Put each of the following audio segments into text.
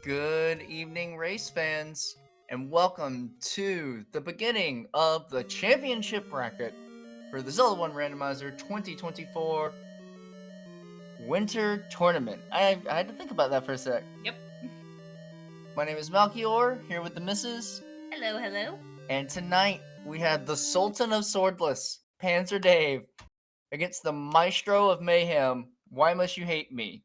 Good evening, race fans, and welcome to the beginning of the championship bracket for the Zelda 1 Randomizer 2024 Winter Tournament. I had to think about that for a sec. Yep. My name is Malchior, here with the missus. Hello, hello. And tonight, we have the Sultan of Swordless, PanzerDave, against the Maestro of Mayhem, YmustUhateME.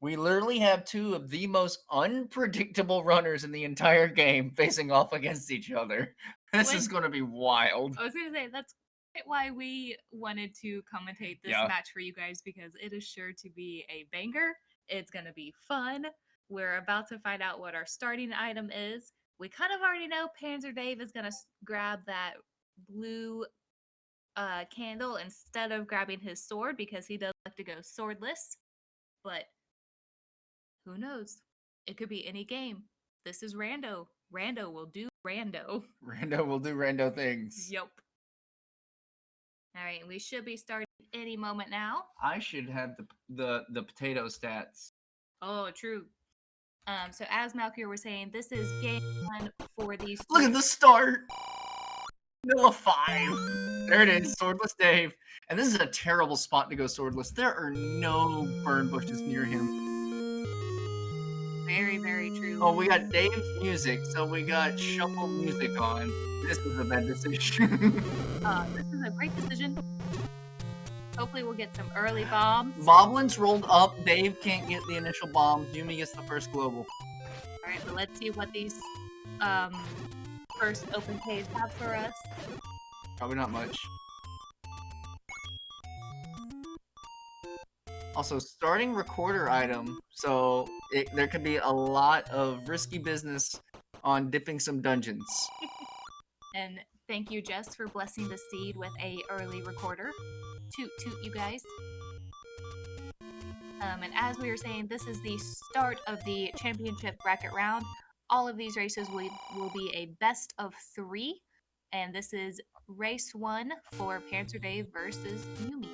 We literally have two of the most unpredictable runners in the entire game facing off against each other. This is going to be wild. I was going to say, that's why we wanted to commentate this match for you guys, because it is sure to be a banger. It's going to be fun. We're about to find out what our starting item is. We kind of already know PanzerDave is going to grab that blue candle instead of grabbing his sword, because he does like to go swordless. But who knows? It could be any game. This is Rando. Rando will do Rando. Rando will do Rando things. Yep. All right, we should be starting any moment now. I should have the potato stats. Oh, true. So as Malchior was saying, this is game one for these. Look at the start. Vanilla 5. There it is, Swordless Dave. And this is a terrible spot to go swordless. There are no burn bushes near him. Very, very true. Oh, we got Dave's music, so we got shuffle music on. This is a bad decision. This is a great decision. Hopefully we'll get some early bombs. Moblins rolled up. Dave can't get the initial bombs. Yumi gets the first global. Alright, but let's see what these first open caves have for us. Probably not much. Also, starting recorder item, so there could be a lot of risky business on dipping some dungeons. And thank you, Jess, for blessing the seed with a early recorder. Toot toot, you guys. And as we were saying, this is the start of the championship bracket round. All of these races will be a best of 3, and this is race 1 for PanzerDave versus Yumi.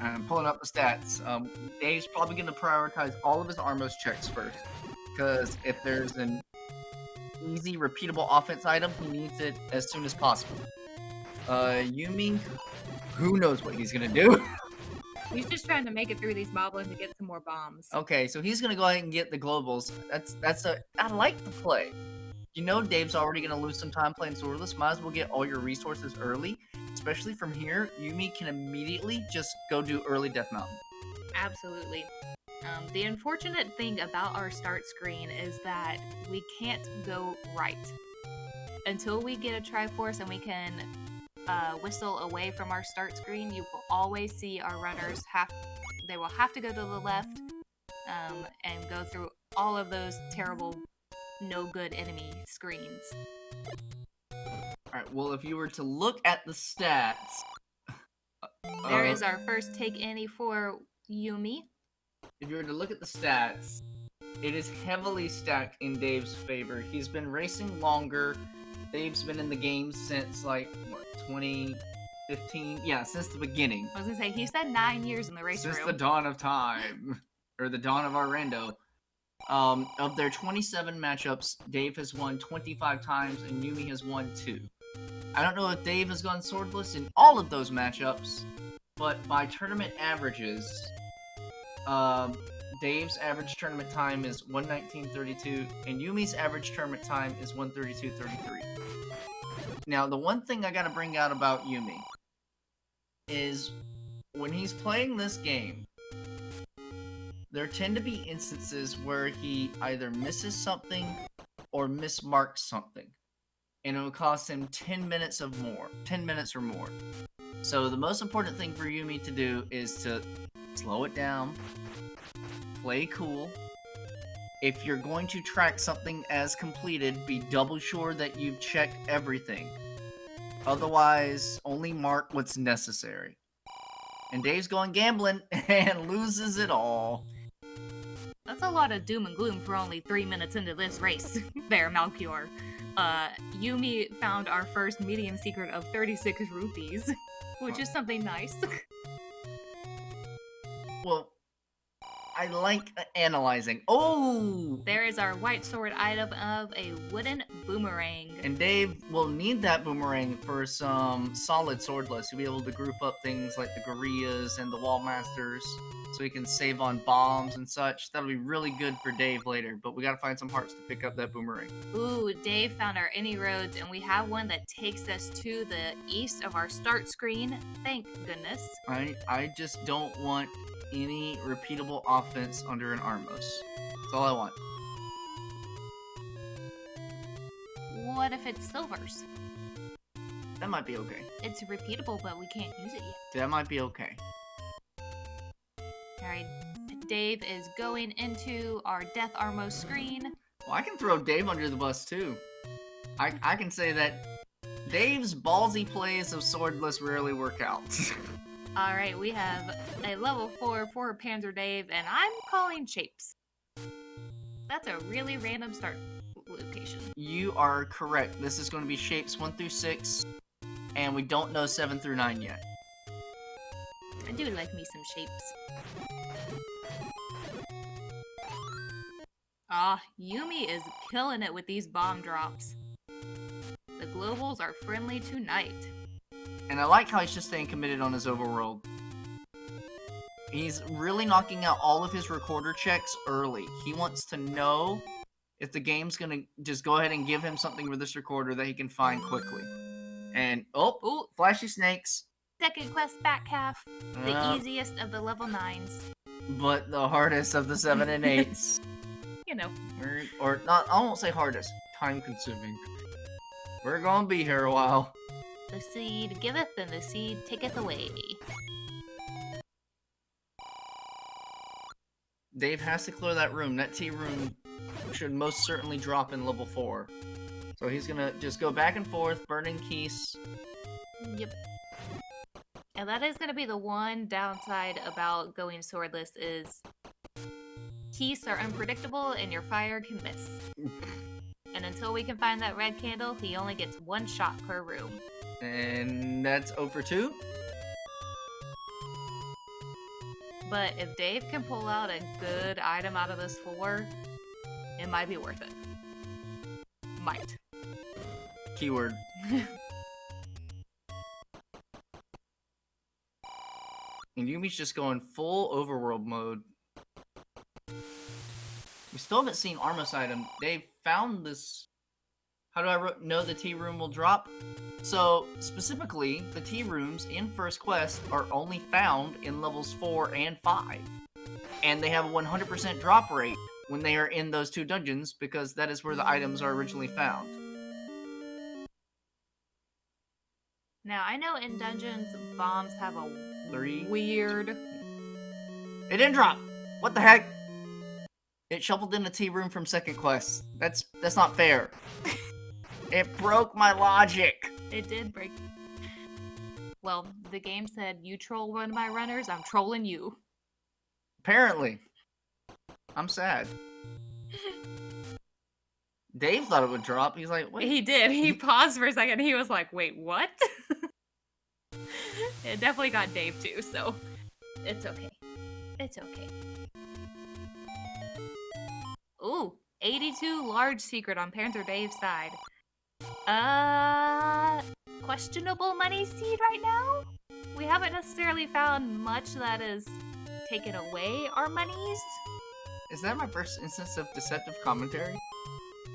I'm pulling up the stats. Dave's probably going to prioritize all of his Armos checks first, because if there's an easy, repeatable offense item, he needs it as soon as possible. Yumi, who knows what he's going to do? He's just trying to make it through these moblins to get some more bombs. Okay, so he's going to go ahead and get the globals. I like the play. You know Dave's already going to lose some time playing swordless. Might as well get all your resources early. Especially from here, Yumi can immediately just go do early Death Mountain. Absolutely. The unfortunate thing about our start screen is that we can't go right. Until we get a Triforce and we can whistle away from our start screen, you will always see our runners they will have to go to the left and go through all of those terrible, no good enemy screens. Alright, well, if you were to look at the stats... there is our first take any for Yumi. If you were to look at the stats, it is heavily stacked in Dave's favor. He's been racing longer. Dave's been in the game since, like, what, 2015? Yeah, since the beginning. I was gonna say, he said 9 years in the race room. Since the dawn of time. Or the dawn of our rando. Of their 27 matchups, Dave has won 25 times and Yumi has won 2. I don't know if Dave has gone swordless in all of those matchups, but by tournament averages, Dave's average tournament time is 1:19:32, and Yumi's average tournament time is 1:32:33. Now, the one thing I gotta bring out about Yumi is when he's playing this game, there tend to be instances where he either misses something or mismarks something. And it will cost him 10 minutes or more. So the most important thing for Yumi to do is to slow it down, play cool. If you're going to track something as completed, be double sure that you've checked everything. Otherwise, only mark what's necessary. And Dave's going gambling and loses it all. That's a lot of doom and gloom for only 3 minutes into this race. There, Malchior. Yumi found our first medium secret of 36 rupees, which is something nice. Well, I like analyzing. Oh! There is our white sword item of a wooden boomerang. And Dave will need that boomerang for some solid swordless. He'll be able to group up things like the Gorillaz and the Wall Masters, so he can save on bombs and such. That'll be really good for Dave later, but we gotta find some hearts to pick up that boomerang. Ooh, Dave found our any roads, and we have one that takes us to the east of our start screen. Thank goodness. I just don't want any repeatable offense under an Armos. That's all I want. What if it's silvers? That might be okay. It's repeatable, but we can't use it yet. That might be okay. Alright, Dave is going into our Death Armos screen. Well, I can throw Dave under the bus too. I can say that Dave's ballsy plays of swordless rarely work out. Alright, we have a level 4 for PanzerDave, and I'm calling shapes. That's a really random start location. You are correct. This is going to be shapes 1 through 6, and we don't know 7 through 9 yet. I do like me some shapes. Ah, Yumi is killing it with these bomb drops. The globals are friendly tonight. And I like how he's just staying committed on his overworld. He's really knocking out all of his recorder checks early. He wants to know if the game's gonna just go ahead and give him something with this recorder that he can find quickly. And, oh, flashy snakes. Second quest back half. The easiest of the level 9s. But the hardest of the 7 and 8s. You know. Or not, I won't say hardest. Time consuming. We're gonna be here a while. The seed giveth and the seed taketh away. Dave has to clear that room. That T room should most certainly drop in level 4. So he's gonna just go back and forth, burning keys. Yep. And that is gonna be the one downside about going swordless is keys are unpredictable and your fire can miss. And until we can find that red candle, he only gets 1 shot per room. And that's 0 for 2. But if Dave can pull out a good item out of this 4, it might be worth it. Might. Keyword. And Yumi's just going full overworld mode. We still haven't seen Armos item. They found this. How do I know the T room will drop? So, specifically, the T rooms in First Quest are only found in levels 4 and 5. And they have a 100% drop rate when they are in those 2 dungeons, because that is where the items are originally found. Now, I know in dungeons, bombs have a 3. weird... It didn't drop! What the heck? It shuffled in the T room from Second Quest. That's not fair. It broke my logic. It did break. Well, the game said, you troll one of my runners, I'm trolling you. Apparently. I'm sad. Dave thought it would drop. He's like, wait. He did. He paused for a second. He was like, wait, what? It definitely got Dave too, so it's okay. It's okay. Ooh, 82 large secret on PanzerDave's side. Questionable money seed right now? We haven't necessarily found much that has taken away our monies. Is that my first instance of deceptive commentary?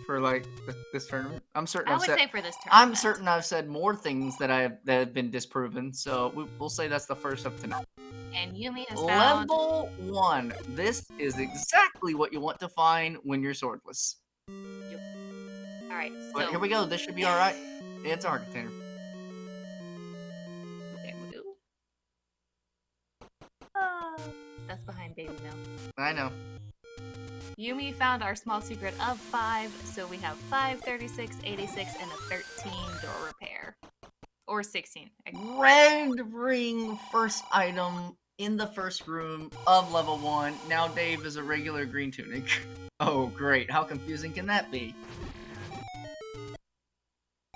For, like, this tournament? I'm certain I would say for this tournament. I'm certain I've said more things that have been disproven, so we'll say that's the first of tonight. And Yumi has found... Level 1. This is exactly what you want to find when you're swordless. Yep. Alright, so... But here we go. This should be alright. It's a heart container. Okay, we'll do... that's behind Baby now. I know. Yumi found our small secret of 5, so we have 5, 36, 86, and a 13 door repair. Or 16. Red ring first item in the first room of level 1. Now Dave is a regular green tunic. Oh, great. How confusing can that be?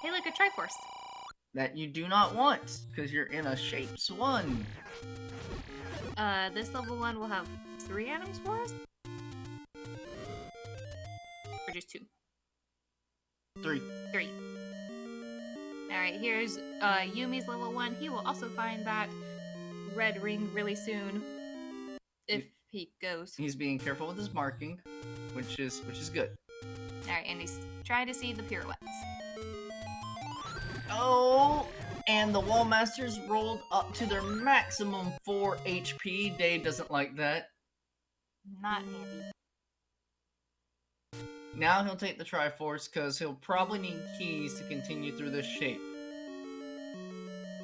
Hey, look, a Triforce. That you do not want, because you're in a Shapes 1. This level 1 will have 3 items for us? Or just 2? 3. 3. Alright, here's Yumi's level 1. He will also find that red ring really soon. If he goes. He's being careful with his marking, which is good. Alright, and he's trying to see the pirouettes. Oh, and the Wall Masters rolled up to their maximum 4 HP. Dave doesn't like that. Not handy. Now he'll take the Triforce because he'll probably need keys to continue through this shape.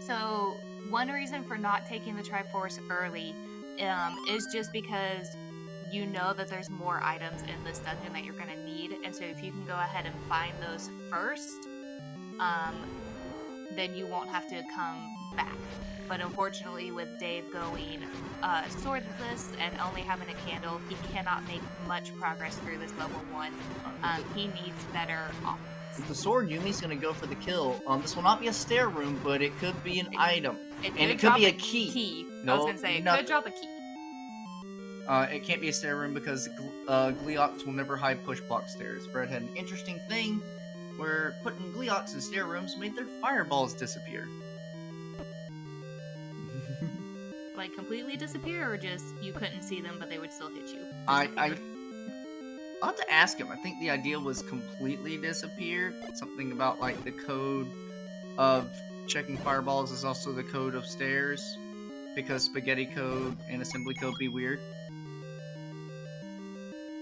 So, one reason for not taking the Triforce early is just because you know that there's more items in this dungeon that you're going to need, and so if you can go ahead and find those first, then you won't have to come back. But unfortunately, with Dave going swordless and only having a candle, he cannot make much progress through this level 1. He needs better options. With the sword, Yumi's gonna go for the kill. This will not be a stair room, but it could be an item. And it could be a key. No, I was gonna say, it could drop a key. It can't be a stair room because Gleeoks will never hide push block stairs. Fred had an interesting thing where putting Gleeoks in stair rooms made their fireballs disappear. Like completely disappear, or just you couldn't see them but they would still hit you? I'll have to ask him. I think the idea was completely disappear. Something about like the code of checking fireballs is also the code of stairs, because spaghetti code and assembly code be weird.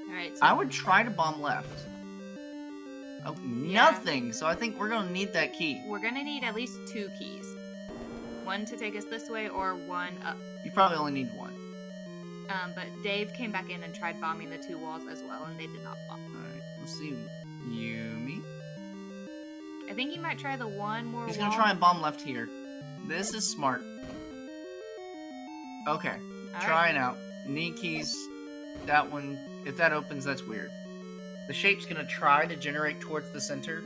Alright, so I would try to bomb left. Oh, Yeah. nothing! So I think we're gonna need that key. we're gonna need at least 2 keys. One to take us this way, or one up. You probably only need one. But Dave came back in and tried bombing the 2 walls as well, and they did not bomb. Alright, let's see. Yumi. I think he might try the one more He's wall. gonna try and bomb left here. This is smart. Okay, trying out. Need keys. That one, if that opens, that's weird. The shape's gonna try to generate towards the center.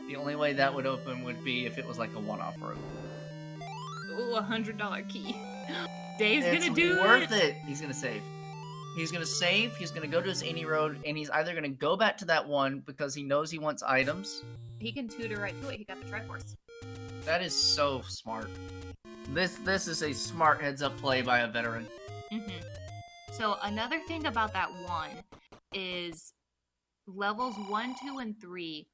The only way that would open would be if it was like a one-off road. Ooh, $100 key. Dave's It's gonna do worth it. He's gonna save. He's gonna save. He's gonna go to his any road, and he's either gonna go back to that one because he knows he wants items. He can tutor right to it. He got the Triforce. That is so smart. This is a smart heads-up play by a veteran. So another thing about that one is levels 1, 2, and 3,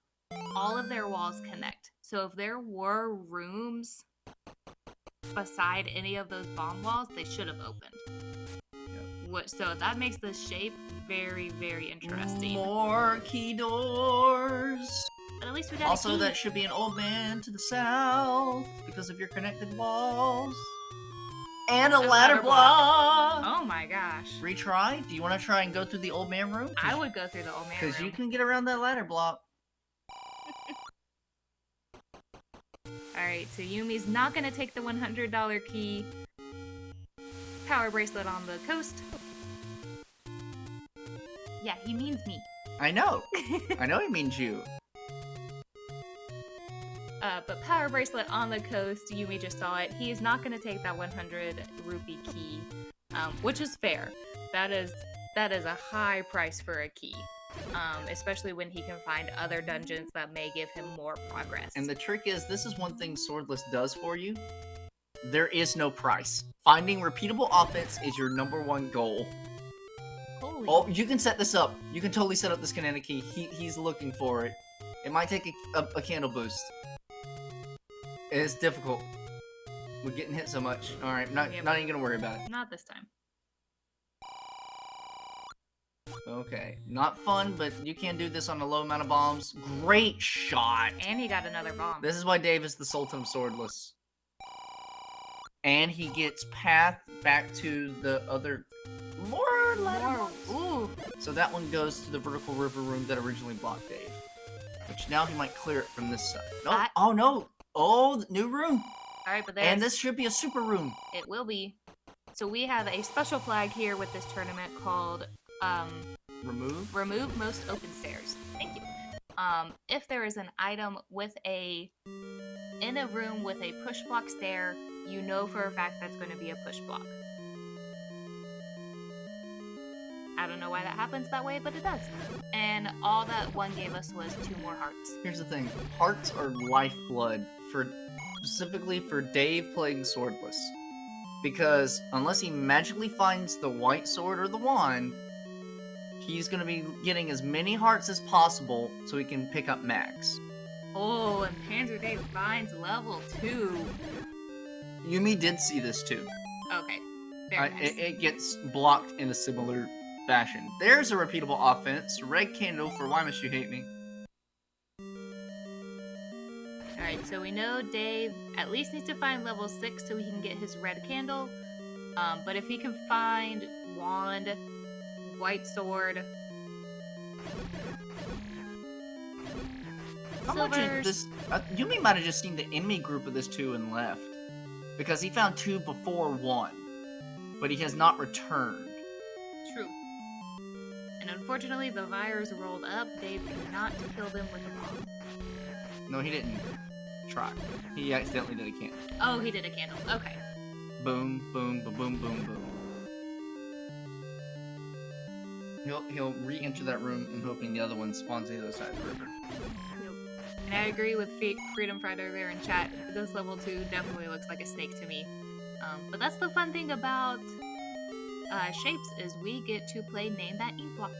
all of their walls connect. So if there were rooms beside any of those bomb walls, they should have opened. So that makes the shape very, very interesting. More key doors. But at least we got Also, a key. that should be an old man to the south because of your connected walls. And a ladder block. Oh my gosh. Retry? Do you want to try and go through the old man room? I would go through the old man room. Because you can get around that ladder block. Alright, so Yumi's not going to take the $100 key. Power bracelet on the coast. Yeah, he means me. I know. I know he means you. But power bracelet on the coast, Yumi just saw it. He is not going to take that 100 rupee key, which is fair. That is a high price for a key, especially when he can find other dungeons that may give him more progress. And the trick is, this is one thing Swordless does for you. There is no price. Finding repeatable offense is your #1 goal. Holy. Oh, you can set this up. You can totally set up this Kanana key. He's looking for it. It might take a candle boost. It's difficult. We're getting hit so much. Alright, not even gonna worry about it. Not this time. Okay. Not fun, but you can do this on a low amount of bombs. Great shot! And he got another bomb. This is why Dave is the Sultan of Swordless. And he gets path back to the other... More ladder blocks. Ooh. So that one goes to the vertical river room that originally blocked Dave. Which now he might clear it from this side. No. Oh no! Oh, the new room! Alright, but And this should be a super room. It will be. So we have a special flag here with this tournament called Remove Most Open Stairs. Thank you. If there is an item in a room with a push block stair, you know for a fact that's going to be a push block. I don't know why that happens that way, but it does. And all that one gave us was 2 more hearts. Here's the thing. Hearts are lifeblood, specifically for Dave playing swordless. Because unless he magically finds the white sword or the wand, he's going to be getting as many hearts as possible so he can pick up mags. Oh, and PanzerDave finds level 2. Yumi did see this too. Okay. Very nice. It gets blocked in a similar fashion. There's a repeatable offense. Red candle for YmustUhateME. Alright, so we know Dave at least needs to find level 6 so he can get his red candle. But if he can find wand, white sword, How much is this? Yumi might have just seen the enemy group of this 2 and left. Because he found 2 before 1. But he has not returned. True. And unfortunately, the virus rolled up. Dave cannot kill them with a bomb. No, he didn't try. He accidentally did a candle. Oh, he did a candle. Okay. Boom, boom, boom, boom, boom, boom. He'll re-enter that room and hoping the other one spawns the other side of the river. And I agree with Freedom Friday there in chat. This level 2 definitely looks like a snake to me. But that's the fun thing about shapes is we get to play Name That Ink Blot.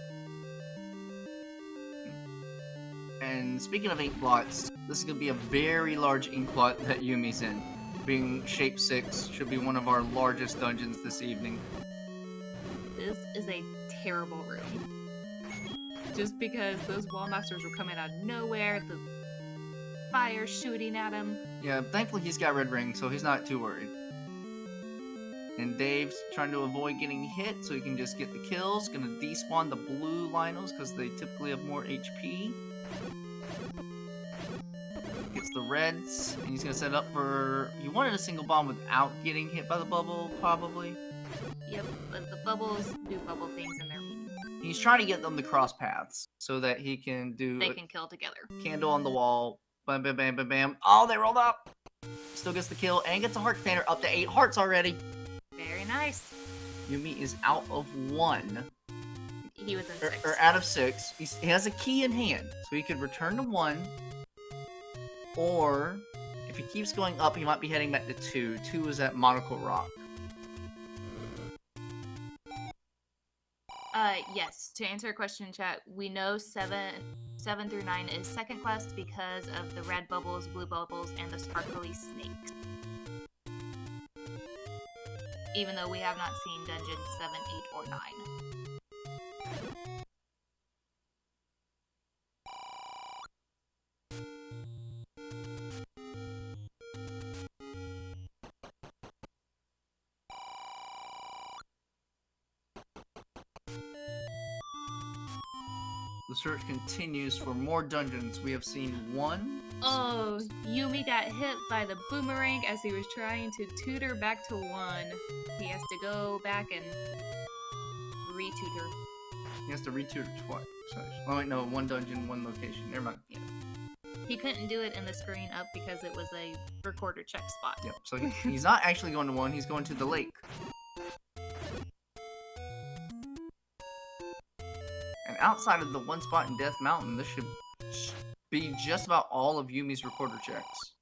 And speaking of ink blots, this is going to be a very large ink blot that Yumi's in. Being shape 6 should be one of our largest dungeons this evening. This is a terrible room. Just because those wall masters were coming out of nowhere, the fire shooting at him. Yeah, thankfully he's got red ring, so he's not too worried. And Dave's trying to avoid getting hit so he can just get the kills. Gonna despawn the blue Lionels because they typically have more HP. Gets the reds, and he's gonna set up for... He wanted a single bomb without getting hit by the bubble, probably. Yep, but the bubbles do bubble things in their meaning. He's trying to get them to cross paths so that he can do... They can kill together. Candle on the wall. Bam, bam, bam, bam, bam. Oh, they rolled up! Still gets the kill, and gets a heart container up to 8 hearts already. Very nice. Yumi is out of 1. He was in 6. Or out of 6. He has a key in hand, so he could return to 1. Or, if he keeps going up, he might be heading back to 2. 2 is at Monocle Rock. Yes. To answer your question in chat, we know 7 through 9 is second quest because of the red bubbles, blue bubbles, and the sparkly snakes. Even though we have not seen dungeons 7, 8, or 9. The search continues for more dungeons. We have seen 1. Oh, Yumi got hit by the boomerang as he was trying to tutor back to 1. He has to go back and re-tutor. He has to re-tutor twice. Oh wait, no, 1 dungeon, 1 location. Never mind. Yeah. He couldn't do it in the screen up because it was a recorder check spot. Yep, so he's not actually going to 1, he's going to the lake. And outside of the 1 spot in Death Mountain, this should be just about all of Yumi's recorder checks.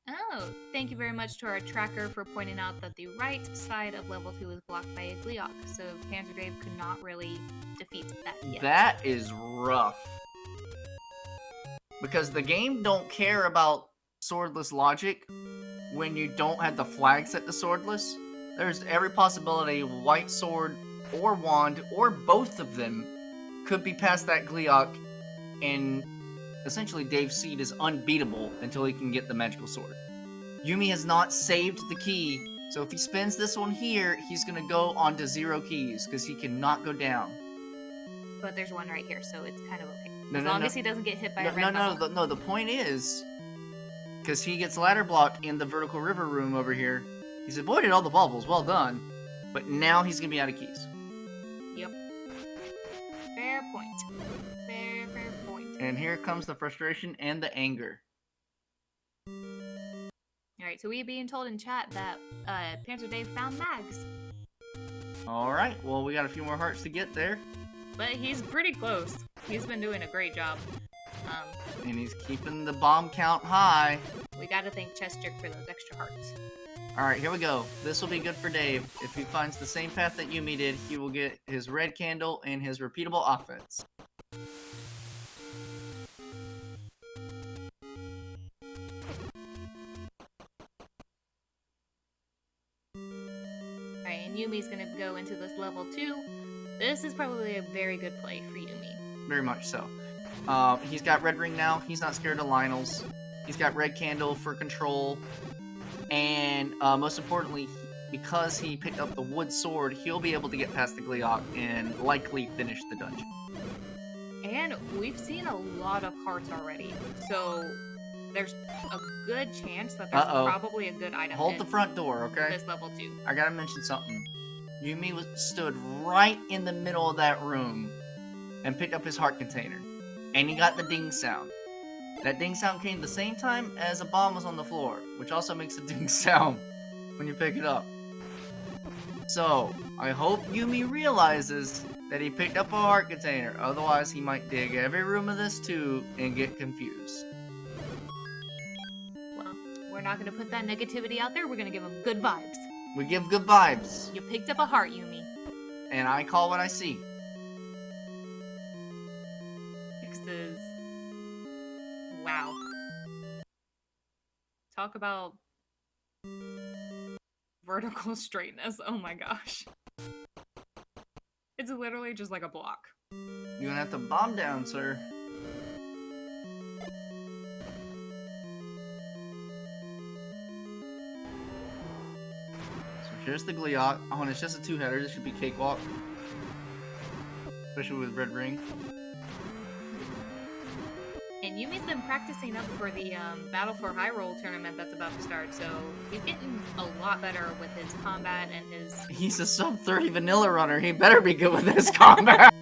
Oh, thank you very much to our tracker for pointing out that the right side of level 2 is blocked by a Gleeok, so PanzerDave could not really defeat that yet. That is rough. Because the game don't care about swordless logic when you don't have the flag set to swordless. There's every possibility white sword or wand or both of them could be past that Gleeok, and essentially Dave's seed is unbeatable until he can get the magical sword. Yumi has not saved the key, so if he spends this one here, he's gonna go on to 0 keys, because he cannot go down. But there's 1 right here, so it's kind of okay. As long as he doesn't get hit by a red bubble. No, the point is, because he gets ladder blocked in the vertical river room over here, he's avoided all the bubbles, well done, but now he's gonna be out of keys. Yep. Fair point. Fair point. And here comes the frustration and the anger. Alright, so we are being told in chat that PanzerDave found mags. Alright, well, we got a few more hearts to get there. But he's pretty close. He's been doing a great job. And he's keeping the bomb count high. We gotta thank Chestrick for those extra hearts. Alright, here we go. This will be good for Dave. If he finds the same path that Yumi did, he will get his red candle and his repeatable offense. Alright, and Yumi's gonna go into this level 2. This is probably a very good play for Yumi. Very much so. He's got red ring now. He's not scared of Lionel's. He's got red candle for control. And most importantly, because he picked up the wood sword, he'll be able to get past the Gleeok and likely finish the dungeon. And we've seen a lot of hearts already, so there's a good chance that there's probably a good item. Hold the front door, okay? This level 2. I gotta mention something. Yumi stood right in the middle of that room and picked up his heart container. And he got the ding sound. That ding sound came the same time as a bomb was on the floor, which also makes a ding sound when you pick it up. So, I hope Yumi realizes that he picked up a heart container, otherwise he might dig every room of this too and get confused. Well, we're not going to put that negativity out there, we're going to give him good vibes. We give good vibes. You picked up a heart, Yumi. And I call what I see. Is wow. Talk about vertical straightness. Oh my gosh. It's literally just like a block. You're gonna have to bomb down, sir. So here's the Gleeok. Oh, and it's just a two-header. This should be cakewalk. Especially with red ring. And Yumi's been practicing up for the Battle for High Roll tournament that's about to start, so he's getting a lot better with his combat and his... He's a sub-30 vanilla runner. He better be good with his combat.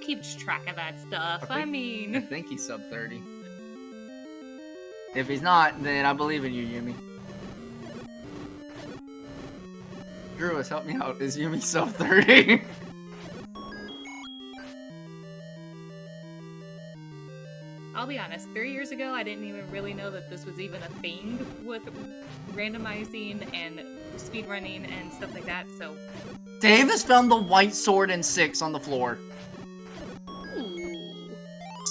Keeps track of that stuff. I I think he's sub-30. If he's not, then I believe in you, Yumi. Druis, help me out. Is Yumi sub-30? I'll be honest, 3 years ago, I didn't even really know that this was even a thing with randomizing and speedrunning and stuff like that, so... Dave has found the white sword in 6 on the floor. Ooh.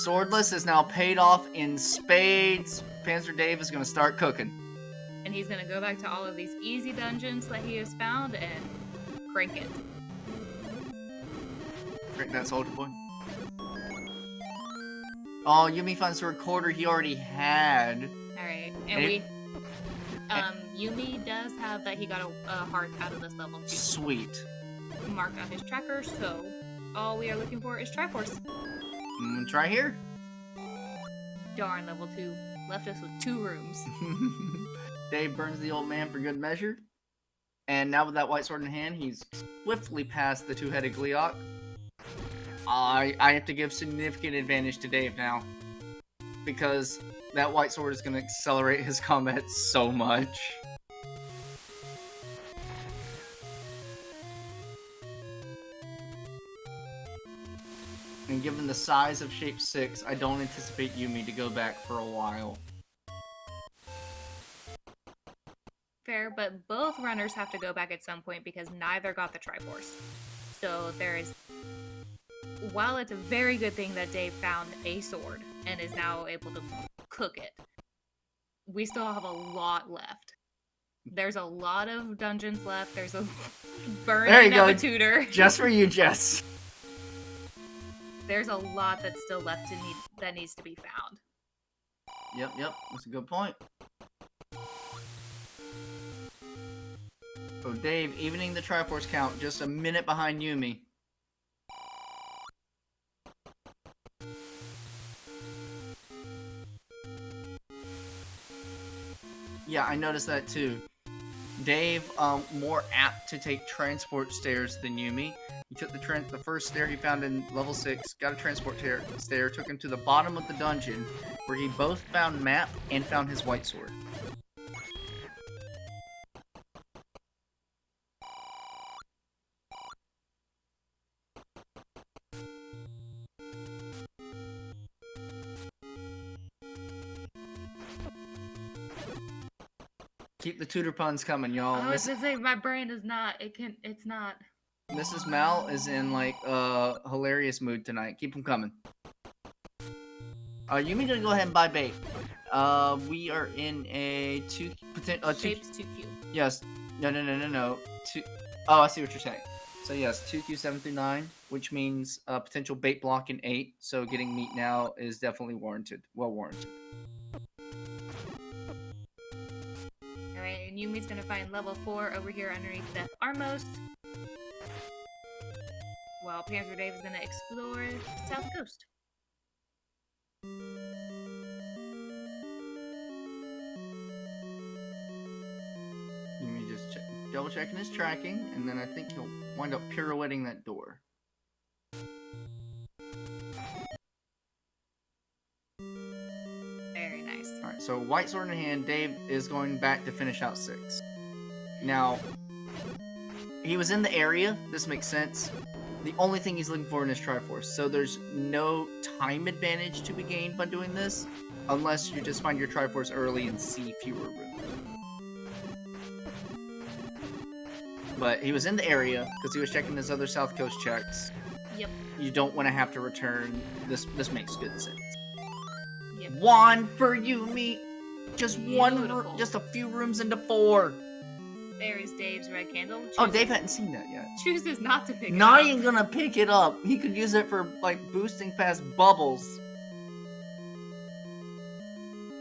Swordless is now paid off in spades. PanzerDave is going to start cooking. And he's going to go back to all of these easy dungeons that he has found and crank it. Crank that soldier boy. Oh, Yumi finds the recorder he already had. Alright, and Yumi does have that he got a heart out of this level too. Sweet. Marked on his tracker, so all we are looking for is Triforce. Try here. Darn, level 2. Left us with 2 rooms. Dave burns the old man for good measure. And now with that white sword in hand, he's swiftly past the two-headed Gleeok. I have to give significant advantage to Dave now. Because that white sword is going to accelerate his combat so much. And given the size of Shape 6, I don't anticipate Yumi to go back for a while. Fair, but both runners have to go back at some point because neither got the Triforce. So there is... While it's a very good thing that Dave found a sword and is now able to cook it, we still have a lot left. There's a lot of dungeons left. There's a burning of a tutor. Just for you, Jess. There's a lot that's still left that needs to be found. Yep, that's a good point. So Dave, evening the Triforce count, just a minute behind Yumi. Yeah, I noticed that too. Dave, more apt to take transport stairs than Yumi. He took the first stair he found in level 6, got a transport stair, took him to the bottom of the dungeon, where he both found map and found his white sword. Keep the tutor puns coming, y'all. I was just saying, my brain is not. It's not. Mrs. Mal is in like hilarious mood tonight. Keep them coming. Yumi's gonna go ahead and buy bait. We are in a Shapes 2Q. Yes. No. Oh, I see what you're saying. So yes, 2Q 7 through 9, which means potential bait block in 8. So getting meat now is definitely warranted. Well warranted. Alright, and Yumi's gonna find level 4 over here underneath the Armmost. While PanzerDave is gonna explore the South Coast. Yumi just double checking his tracking, and then I think he'll wind up pirouetting that door. Very nice. Alright, so white sword in hand, Dave is going back to finish out 6. Now, he was in the area, this makes sense. The only thing he's looking for in his Triforce, so there's no time advantage to be gained by doing this, unless you just find your Triforce early and see fewer rooms. But he was in the area, because he was checking his other South Coast checks. Yep. You don't want to have to return. This makes good sense. Yep. 1 for Yumi! Just Beautiful. one, just a few rooms into 4. There is Dave's red candle. Oh, Dave hadn't seen that yet. Chooses not to pick it Not up. even gonna pick it up. He could use it for, like, boosting past bubbles.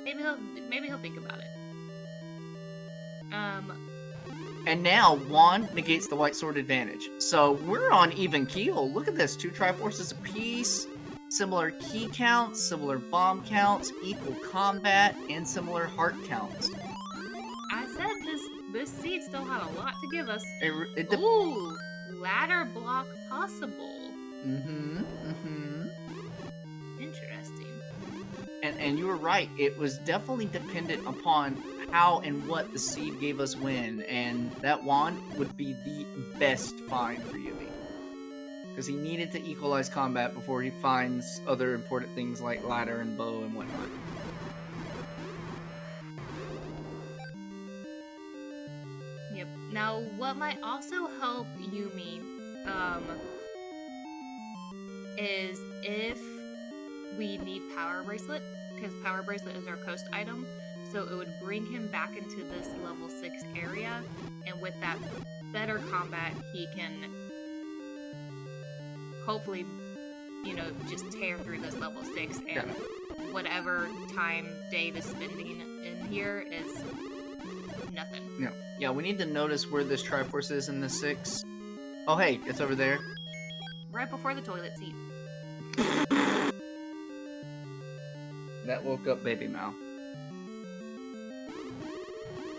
Maybe he'll think about it. And now, Wand negates the white sword advantage. So, we're on even keel. Look at this. 2 Triforces apiece. Similar key counts, similar bomb counts, equal combat, and similar heart counts. I said this seed still had a lot to give us. Ooh, ladder block possible. Mm-hmm. Interesting. And you were right. It was definitely dependent upon how and what the seed gave us when, and that wand would be the best find for Yumi. Because he needed to equalize combat before he finds other important things like ladder and bow and whatnot. Yep. Now, what might also help Yumi, is if we need Power Bracelet, because Power Bracelet is our coast item, so it would bring him back into this level 6 area, and with that better combat, he can hopefully, just tear through this level 6, and whatever time Dave is spending in here is nothing. Yeah, we need to notice where this Triforce is in the 6. Oh, hey, it's over there. Right before the toilet seat. That woke up Baby Mal.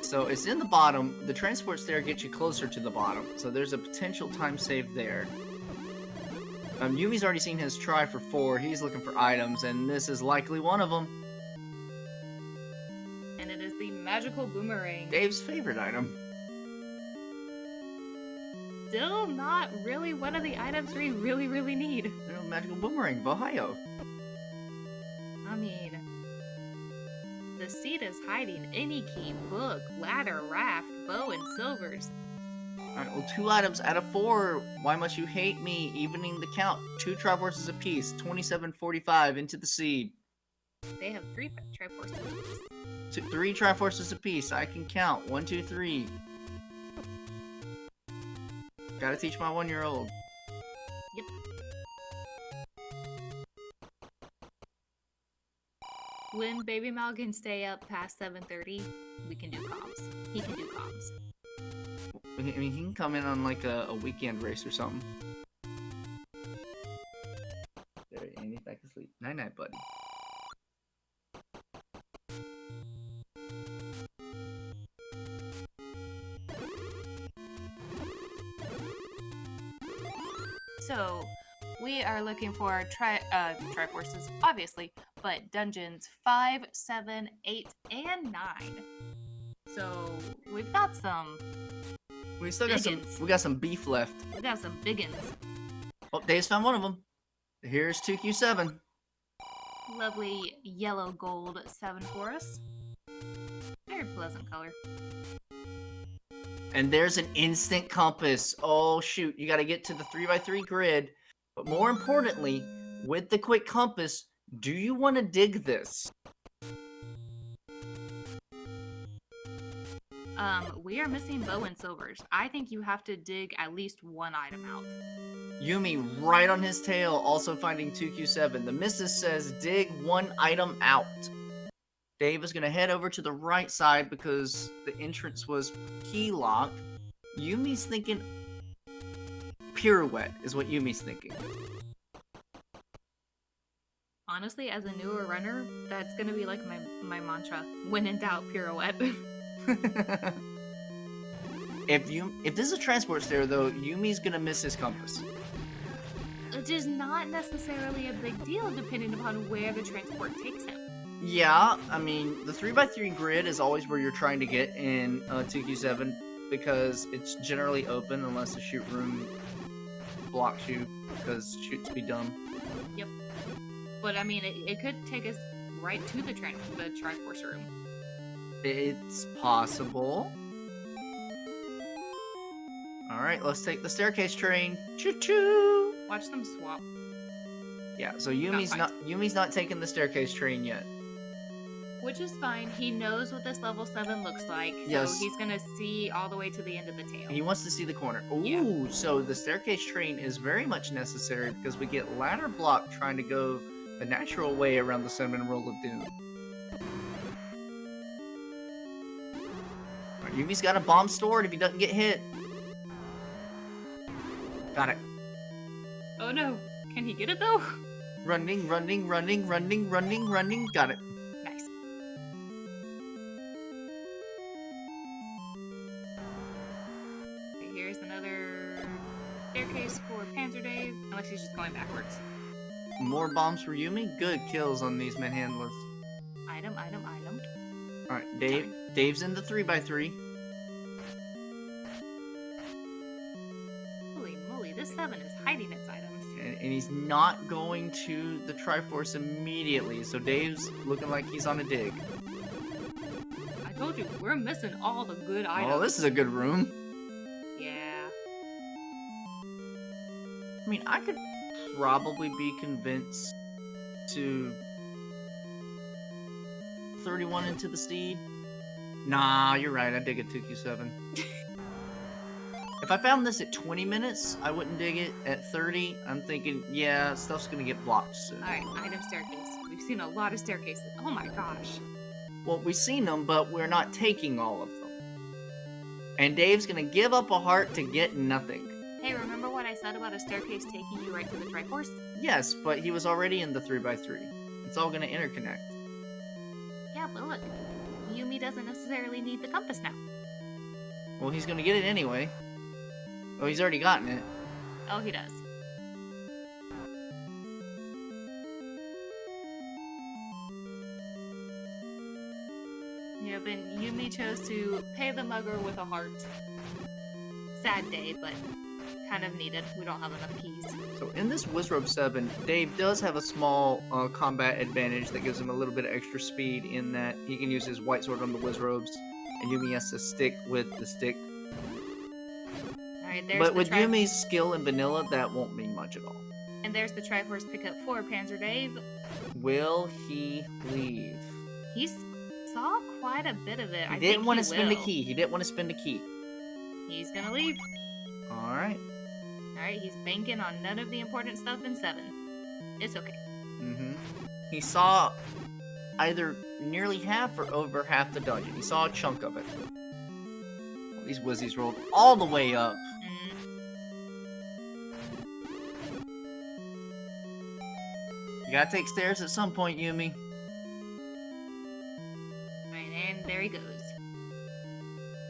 So it's in the bottom. The transport stair gets you closer to the bottom, so there's a potential time save there. Yumi's already seen his try for 4. He's looking for items, and this is likely one of them. And it is the magical boomerang. Dave's favorite item. Still not really one of the items we really, really need. Magical boomerang, Ohio. I mean, the seed is hiding any key, book, ladder, raft, bow, and silvers. Alright, well, 2 items out of 4. Why must you hate me? Evening the count. 2 Triforces apiece. 2745 into the seed. They have 3 Triforces apiece. 3 Triforces apiece. I can count. 1, 2, 3. Gotta teach my 1-year-old. Yep. When Baby Mal can stay up past 7:30, we can do comms. He can do comms. I mean, he can come in on like a weekend race or something. There, and he's back asleep. Night-night, buddy. So, we are looking for Triforces, obviously, but dungeons 5, 7, 8, and 9. So, we've got some. We still got biggins. we got some beef left. We got some biggins. Oh, Dave's found one of them. Here's 2Q7. Lovely yellow gold 7 for us. Very very pleasant color. And there's an instant compass. Oh, shoot. You got to get to the 3x3 grid. But more importantly, with the quick compass, do you want to dig this? We are missing bow and silvers. I think you have to dig at least one item out. Yumi right on his tail, also finding 2Q7. The missus says dig one item out. Dave is going to head over to the right side because the entrance was key locked. Yumi's thinking pirouette is what Yumi's thinking. Honestly, as a newer runner, that's going to be like my mantra. When in doubt, pirouette. If this is a transport stair, though, Yumi's gonna miss his compass. Which is not necessarily a big deal, depending upon where the transport takes him. Yeah, I mean, the 3x3 grid is always where you're trying to get in 2Q7 because it's generally open unless the shoot room blocks you because shoots be dumb. Yep. But I mean, it could take us right to the Triforce room. It's possible. Alright, let's take the staircase train. Choo-choo! Watch them swap. Yeah, so Yumi's not taking the staircase train yet. Which is fine. He knows what this level 7 looks like. So yes. He's gonna see all the way to the end of the tail. He wants to see the corner. Ooh, yeah. So the staircase train is very much necessary because we get ladder block trying to go the natural way around the Cinnamon Roll of Doom. Right, Yumi's got a bomb stored if he doesn't get hit. Got it. Oh no. Can he get it though? Running. Got it. Nice. Okay, here's another staircase for PanzerDave. Unless he's just going backwards. More bombs for Yumi? Good kills on these manhandlers. Item. Alright, Dave's in the 3x3. This 7 is hiding its items. And he's not going to the Triforce immediately, so Dave's looking like he's on a dig. I told you, we're missing all the good items. Oh, this is a good room. Yeah. I mean, I could probably be convinced to 31 into the steed. Nah, you're right, I dig a 2Q7. If I found this at 20 minutes, I wouldn't dig it. At 30, I'm thinking, yeah, stuff's gonna get blocked soon. Alright, item staircase. We've seen a lot of staircases. Oh my gosh. Well, we've seen them, but we're not taking all of them. And Dave's gonna give up a heart to get nothing. Hey, remember what I said about a staircase taking you right to the Triforce? Yes, but he was already in the 3x3. It's all gonna interconnect. Yeah, but look. Yumi doesn't necessarily need the compass now. Well, he's gonna get it anyway. Oh, he's already gotten it. Oh, he does. Yep, and Yumi chose to pay the mugger with a heart. Sad day, but kind of needed. We don't have enough keys. So in this Wizrobe 7, Dave does have a small combat advantage that gives him a little bit of extra speed in that he can use his white sword on the Wizrobes, and Yumi has to stick with the stick. But with Yumi's skill in vanilla, that won't mean much at all. And there's the Triforce pickup for PanzerDave. Will he leave? He saw quite a bit of it. He didn't want to spend a key. He didn't want to spend a key. He's gonna leave. Alright. Alright, he's banking on none of the important stuff in 7. It's okay. He saw either nearly half or over half the dungeon. He saw a chunk of it. These Wizzies rolled all the way up. You gotta take stairs at some point, Yumi. And there he goes.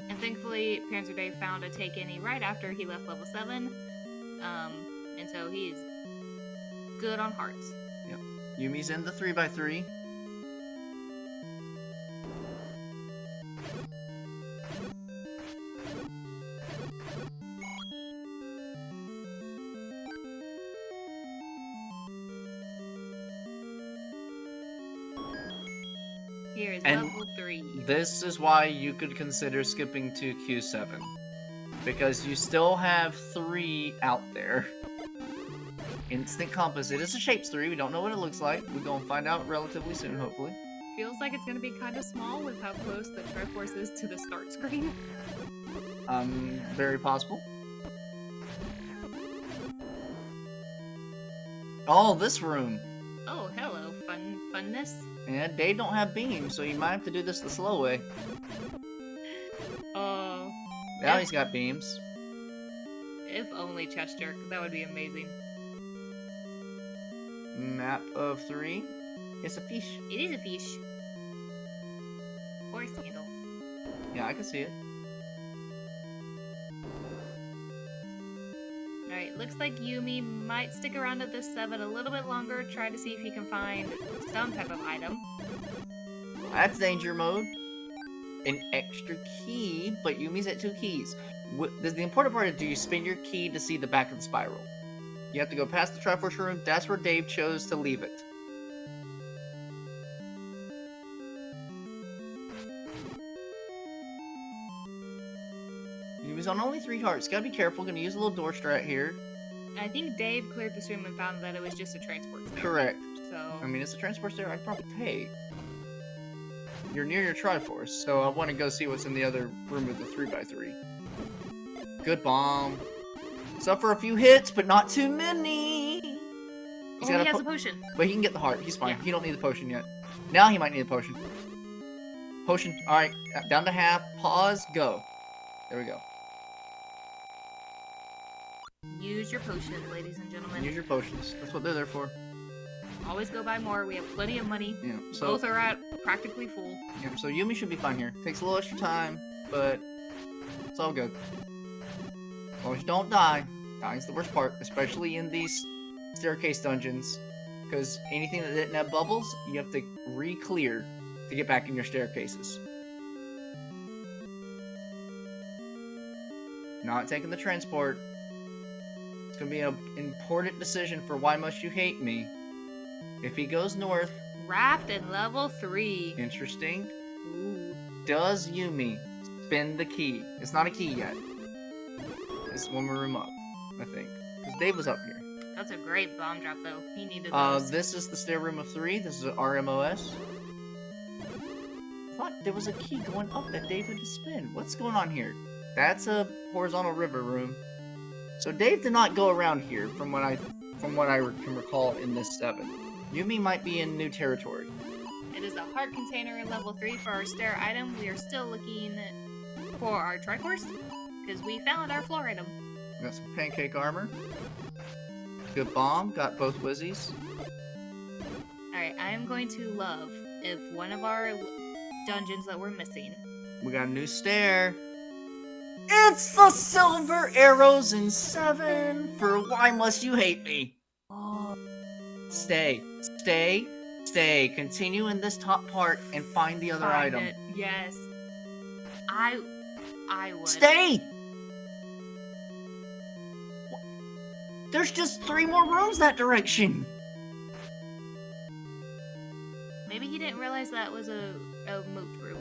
And thankfully, PanzerDave found a take any right after he left level 7. And so he's good on hearts. Yep. Yumi's in the 3x3. Here is And level 3. this is why you could consider skipping to Q7. Because you still have 3 out there. Instant Compass. It is a Shapes 3. We don't know what it looks like. We're going to find out relatively soon, hopefully. Feels like it's going to be kind of small with how close the Triforce is to the start screen. Very possible. Oh, this room. Oh, hello, funness. And Dave don't have beams, so you might have to do this the slow way. Oh. Now he's got beams. If only Chester, that would be amazing. Map of 3. It's a fish. It is a fish. Or a sandal. Yeah, I can see it. Alright, looks like Yumi might stick around at this 7 a little bit longer, try to see if he can find some type of item. That's danger mode. An extra key, but Yumi's at 2 keys. The important part is, do you spin your key to see the back of the spiral? You have to go past the Triforce room. That's where Dave chose to leave it. Yumi's on only 3 hearts. Gotta be careful. Gonna use a little door strat here. I think Dave cleared this room and found that it was just a transport stair. Correct. So... I mean, it's a transport stair I'd probably take. You're near your Triforce, so I want to go see what's in the other room with the 3x3. Good bomb. Suffer a few hits, but not too many. He has a potion. But he can get the heart. He's fine. Yeah. He don't need the potion yet. Now he might need a potion. Potion. Alright, down to half. Pause. Go. There we go. Use your potions, ladies and gentlemen. Use your potions. That's what they're there for. Always go buy more. We have plenty of money. Yeah, so both are at practically full. yeah, so Yumi should be fine here. Takes a little extra time, but it's all good. As long as you don't die. Dying's the worst part, especially in these staircase dungeons. Because anything that didn't have bubbles, you have to re-clear to get back in your staircases. Not taking the transport. It's going to be an important decision for YmustUhateME. If he goes north... Raft at level 3. Interesting. Ooh. Does Yumi spin the key? It's not a key yet. It's one more room up, I think. Because Dave was up here. That's a great bomb drop, though. He needed those. This is the stair room of 3. This is RMOS. I thought there was a key going up that Dave had to spin. What's going on here? That's a horizontal river room. So Dave did not go around here, from what I can recall in this 7. Yumi might be in new territory. It is the heart container in level 3 for our stair item. We are still looking for our Triforce, because we found our floor item. Got some pancake armor. Good bomb. Got both Wizzies. Alright, I am going to love if one of our dungeons that we're missing. We got a new stair. It's the silver arrows in 7 for YmustUhateME. Oh. Stay. Continue in this top part and find the other item. It. Yes. I would. Stay! There's just 3 more rooms that direction. Maybe he didn't realize that was a moat room.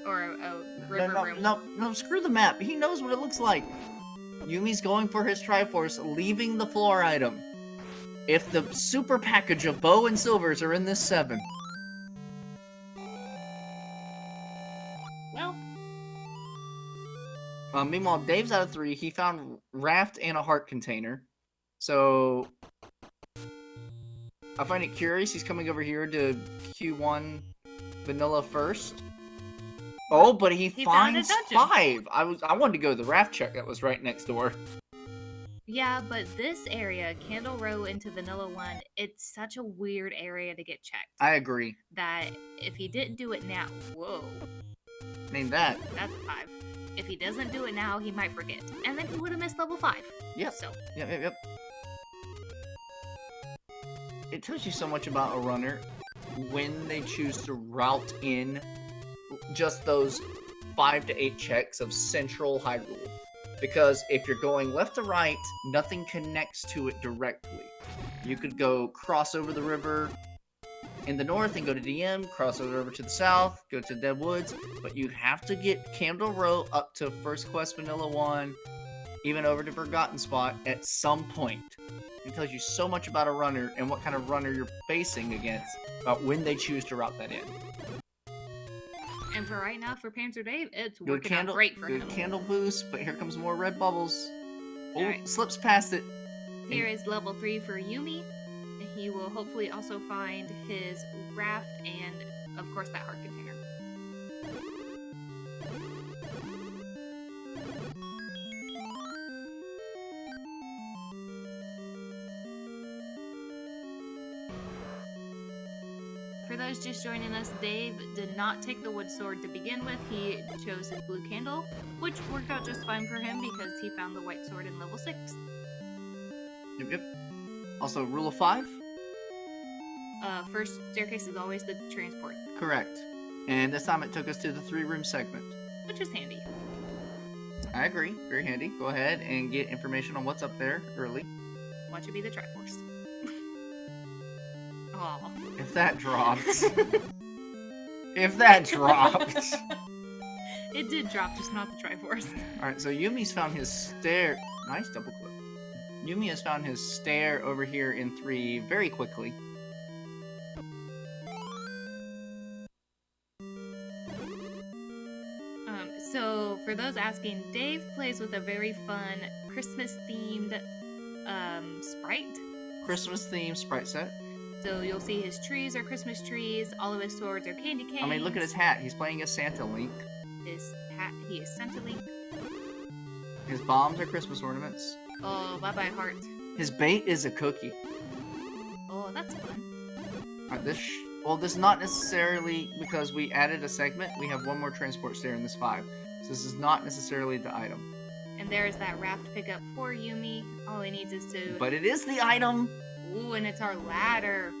Or a river room. No, screw the map. He knows what it looks like. Yumi's going for his Triforce, leaving the floor item. If the super package of bow and silvers are in this 7. Well. Meanwhile, Dave's out of 3. He found Raft and a heart container. So, I find it curious he's coming over here to Q1 vanilla first. Oh, but he finds 5. I wanted to go to the Raft check that was right next door. Yeah, but this area, Candle Row into Vanilla 1, it's such a weird area to get checked. I agree. That if he didn't do it now, whoa. Name that. That's a 5. If he doesn't do it now, he might forget. And then he would have missed level 5. Yep. So. Yep. It tells you so much about a runner when they choose to route in just those 5 to 8 checks of Central Hyrule. Because if you're going left to right, nothing connects to it directly. You could go cross over the river, in the north and go to DM, cross over to the south, go to Dead Woods, but you have to get Candle Row up to First Quest Vanilla 1, even over to Forgotten Spot at some point. It tells you so much about a runner and what kind of runner you're facing against, about when they choose to route that in. And for right now, for PanzerDave, it's working out great for him. Good candle boost, but here comes more red bubbles. Oh, right. Slips past it. Here is level 3 for Yumi. He will hopefully also find his raft and, of course, that heart container. For those just joining us, Dave did not take the wood sword to begin with. He chose his blue candle, which worked out just fine for him because he found the white sword in level 6. Yep. Also, rule of 5? First staircase is always the transport. Correct. And this time it took us to the 3-room segment. Which is handy. I agree. Very handy. Go ahead and get information on what's up there early. Watch it be the Triforce. Aw. If that drops. If that drops. It did drop, just not the Triforce. Alright, so Yumi's found his stair. Nice double clip. Yumi has found his stair over here in 3 very quickly. So, for those asking, Dave plays with a very fun Christmas-themed sprite. Christmas-themed sprite set. So you'll see his trees are Christmas trees, all of his swords are candy canes. I mean, look at his hat. He's playing as Santa Link. His hat, he is Santa Link. His bombs are Christmas ornaments. Oh, bye-bye heart. His bait is a cookie. Oh, that's fun. Well, this is not necessarily because we added a segment. We have one more transport stair in this 5. So this is not necessarily the item. And there's that raft pickup for Yumi. All he needs is to... But it is the item! Ooh, and it's our ladder.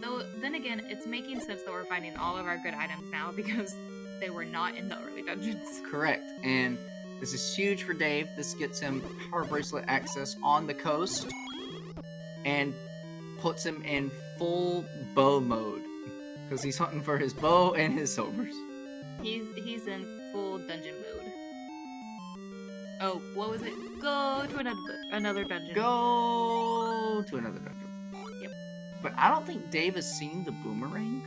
Though, then again, it's making sense that we're finding all of our good items now because they were not in the early dungeons. Correct. And this is huge for Dave. This gets him power bracelet access on the coast and puts him in full bow mode because he's hunting for his bow and his silvers. He's in full dungeon mode. Oh, what was it? Go to another dungeon. Go to another dungeon. Yep. But I don't think Dave has seen the boomerang.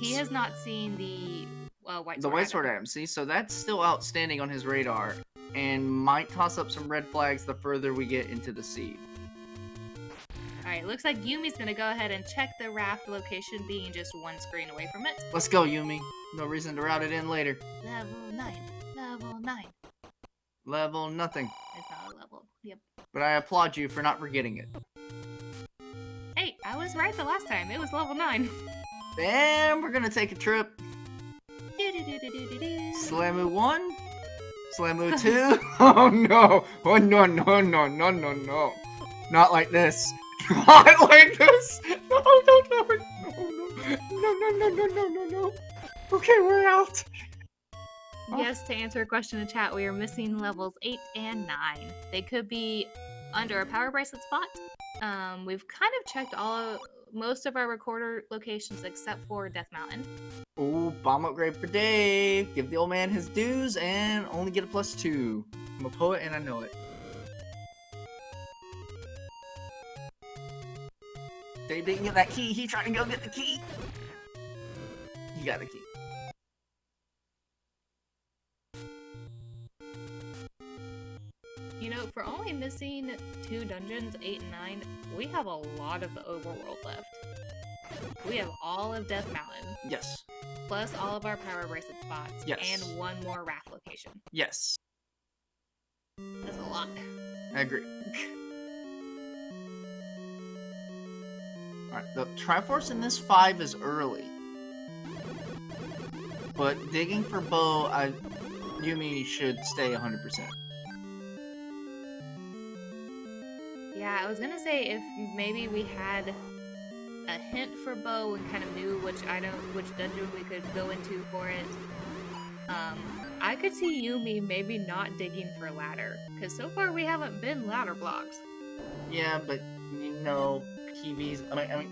He has not seen the white sword. The white sword item. See, so that's still outstanding on his radar, and might toss up some red flags the further we get into the seed. Alright, looks like Yumi's gonna go ahead and check the raft location, being just one screen away from it. Let's go, Yumi. No reason to route it in later. Level 9. Level 9. Level nothing. It's not a level. Yep. But I applaud you for not forgetting it. Hey, I was right the last time. It was level 9. And we're gonna take a trip. Slamu 1? Slamu 2? Oh no! Oh no, no, no, no, no, no. Not like this. Not like this! No, no, no, no, no, no, no, no, no, no, no. Okay, we're out. Yes, to answer a question in chat, we are missing levels 8 and 9. They could be under a power bracelet spot. We've kind of checked most of our recorder locations except for Death Mountain. Ooh, bomb upgrade for Dave. Give the old man his dues and only get a +2. I'm a poet and I know it. Dave didn't get that key. He tried to go get the key. He got the key. You know, for only missing 2 dungeons, 8 and 9, we have a lot of the overworld left. We have all of Death Mountain. Yes. Plus all of our power bracelet spots. Yes. And one more raft location. Yes. That's a lot. I agree. Alright, the Triforce in this 5 is early. But digging for bow, Yumi should stay 100%. Yeah, I was gonna say if maybe we had a hint for bow and kind of knew which dungeon we could go into for it. I could see Yumi maybe not digging for ladder, because so far we haven't been ladder blocks. Yeah, but you know, PV's. I mean,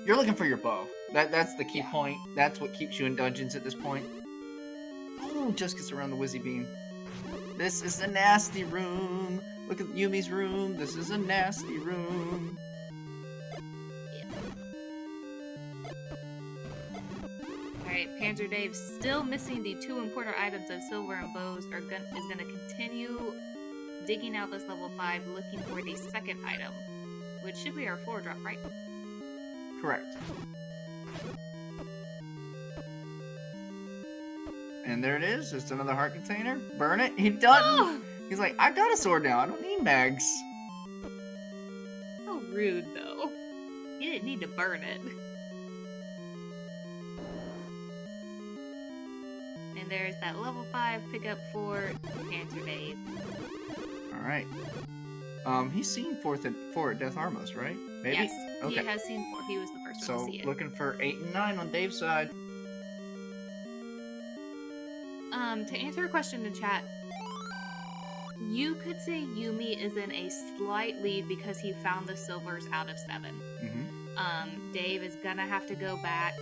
You're looking for your bow. That's the key point. That's what keeps you in dungeons at this point. Oh, just gets around the Wizzy Beam. This is a nasty room. Look at Yumi's room. This is a nasty room. Alright, PanzerDave still missing the 2 important items of silver and bows is gonna continue digging out this level 5, looking for the second item, which should be our 4-drop, right? Correct. And there it is, just another heart container. Burn it. He doesn't. Oh! He's like, I got a sword now. I don't need mags. How rude, though. You didn't need to burn it. And there's that level 5 pickup for PanzerDave. Alright. He's seen 4 at Death Armos, right? Maybe? Yes, okay. he has seen 4. He was the first one to see it. So, looking for 8 and 9 on Dave's side. To answer a question in chat, you could say Yumi is in a slight lead because he found the silvers out of 7. Mm-hmm. Dave is gonna have to go back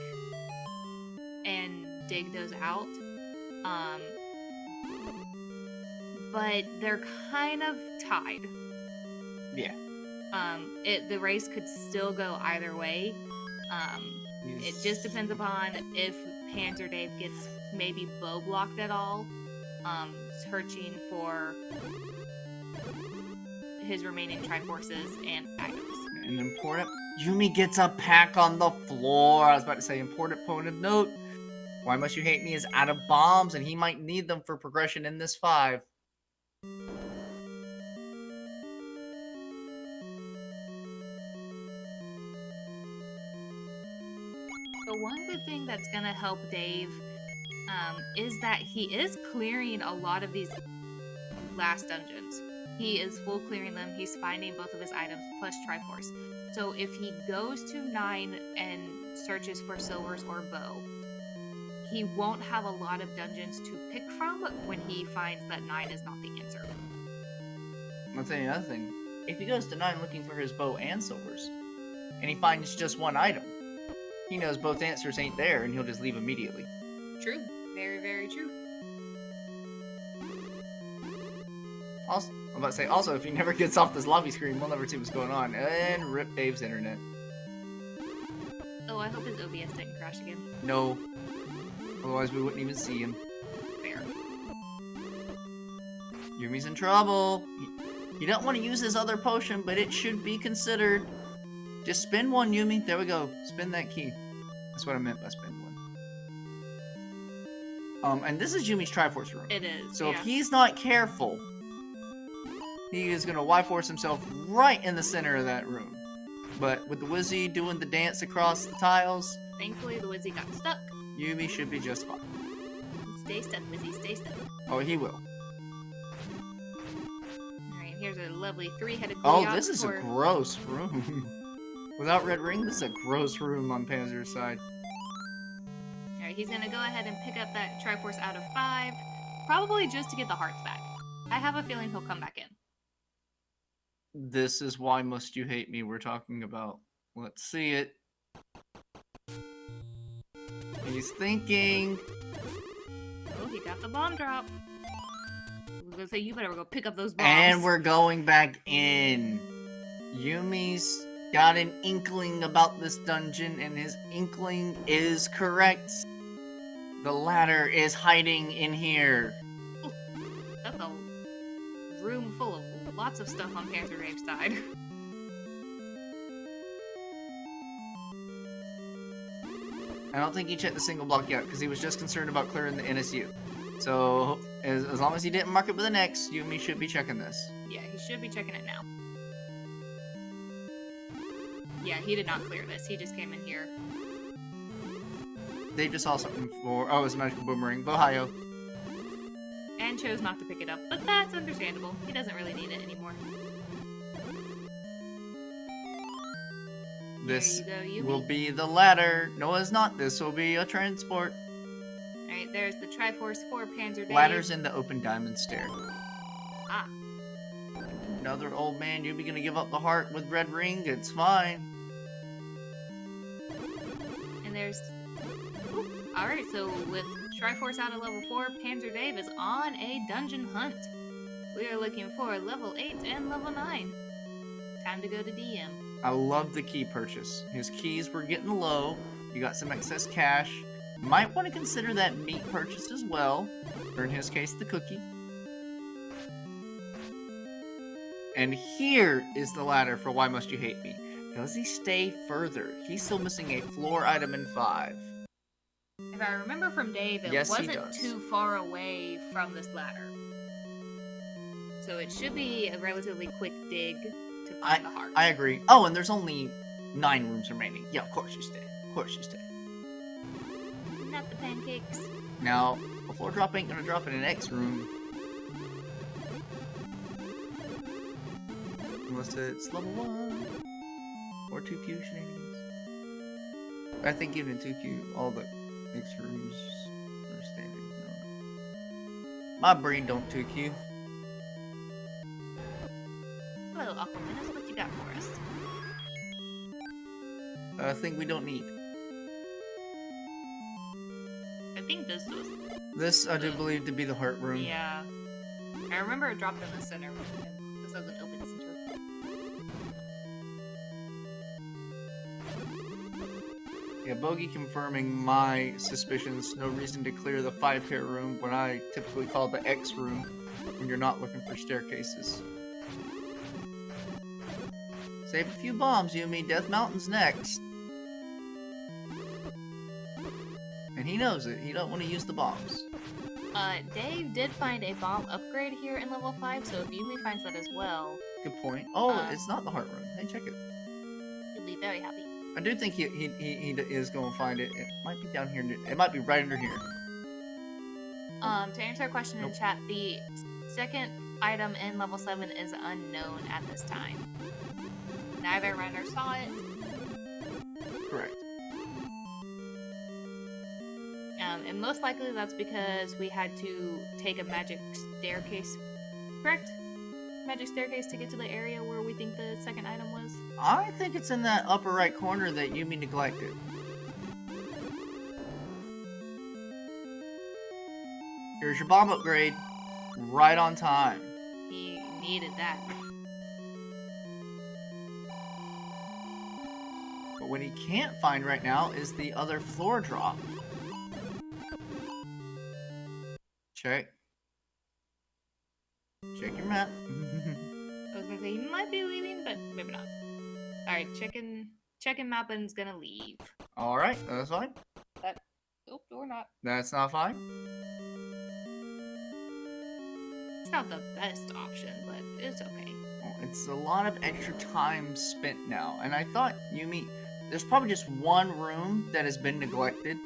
and dig those out. But they're kind of tied. Yeah. The race could still go either way. It just depends upon if PanzerDave gets maybe bow blocked at all, searching for his remaining Triforces and items. An important... Yumi gets a pack on the floor. I was about to say important point of note. Why Must You Hate Me is out of bombs, and he might need them for progression in this 5. The one good thing that's gonna help Dave is that he is clearing a lot of these last dungeons. He is full clearing them. He's finding both of his items plus Triforce. So if he goes to 9 and searches for silvers or bow, he won't have a lot of dungeons to pick from when he finds that 9 is not the answer. I'll tell you another thing. If he goes to 9 looking for his bow and silvers, and he finds just one item, he knows both answers ain't there, and he'll just leave immediately. True. Very, very true. Also, I'm about to say, also, if he never gets off this lobby screen, we'll never see what's going on. And rip Dave's internet. Oh, I hope his OBS didn't crash again. No. Otherwise, we wouldn't even see him. Fair. Yumi's in trouble. He don't want to use his other potion, but it should be considered. Just spin one, Yumi. There we go. Spin that key. That's what I meant by spin one. And this is Yumi's Triforce room. It is, So yeah. if he's not careful, he is going to Y-force himself right in the center of that room. But with the Wizzy doing the dance across the tiles... Thankfully, the Wizzy got stuck. Yumi should be just fine. Stay stuck, Wizzy. Stay stuck. Oh, he will. Alright, here's a lovely 3-headed Oh, Goliath this is a gross room. Without Red Ring, this is a gross room on Panzer's side. Alright, he's gonna go ahead and pick up that Triforce out of 5. Probably just to get the hearts back. I have a feeling he'll come back in. This is Why Must You Hate Me we're talking about. Let's see it. He's thinking. Oh, he got the bomb drop. I was gonna say, you better go pick up those bombs. And we're going back in. Yumi's got an inkling about this dungeon, and his inkling is correct. The ladder is hiding in here. Ooh, that's a room full of lots of stuff on PanzerDave's side. I don't think he checked the single block yet, because he was just concerned about clearing the NSU. So, as long as he didn't mark it with an X, Yumi should be checking this. Yeah, he should be checking it now. Yeah, he did not clear this. He just came in here. They just saw something for... Oh, it was a magical boomerang. Bohayo. And chose not to pick it up, but that's understandable. He doesn't really need it anymore. This there you go, will Yumi. be the ladder. No, it's not. This will be a transport. Alright, there's the Triforce for PanzerDave. Ladder's in the open diamond stair. Ah. Another old man. Yumi gonna give up the heart with Red Ring. It's fine. there's... Alright, so with Triforce out at level 4, PanzerDave is on a dungeon hunt. We are looking for level 8 and level 9. Time to go to DM. I love the key purchase. His keys were getting low. You got some excess cash. Might want to consider that meat purchase as well. Or in his case, the cookie. And here is the ladder for Why Must You Hate Me. Does he stay further? He's still missing a floor item in 5. If I remember from Dave, it wasn't too far away from this ladder. So it should be a relatively quick dig to find the heart. I agree. Oh, and there's only 9 rooms remaining. Yeah, of course you stay. Of course you stay. Not the pancakes. Now, a floor drop ain't gonna drop in an X room. Unless it's level 1. Or 2Q shenanigans. I think even in 2Q, all the X rooms are standard. No. My brain don't 2Q. Hello, Aquamanus. What you got for us? A thing we don't need. I think this was... This, I do believe to be the heart room. Yeah. I remember it dropped in the center. This has an open center. Yeah, Bogey confirming my suspicions. No reason to clear the 5-pair room when I typically call the X room when you're not looking for staircases. Save a few bombs, Yumi. Death Mountain's next. And he knows it. He don't want to use the bombs. Dave did find a bomb upgrade here in level 5, so if Yumi finds that as well... Good point. Oh, it's not the heart room. Hey, check it. He'll be very happy. I do think he is going to find it. It might be down here. It might be right under here. To answer a question in chat, the second item in level 7 is unknown at this time. Neither runner saw it. Correct. And most likely that's because we had to take a magic staircase. Correct? Magic staircase to get to the area where we think the second item was? I think it's in that upper right corner that Yumi neglected. Here's your bomb upgrade. Right on time. He needed that. But what he can't find right now is the other floor drop. Check. Check your map. I was gonna say he might be leaving, but maybe not. Alright, checking Mappin's gonna leave. Alright, that's fine. Nope, or not. That's not fine. It's not the best option, but it's okay. Well, it's a lot of extra time spent now. And I thought, Yumi, there's probably just one room that has been neglected.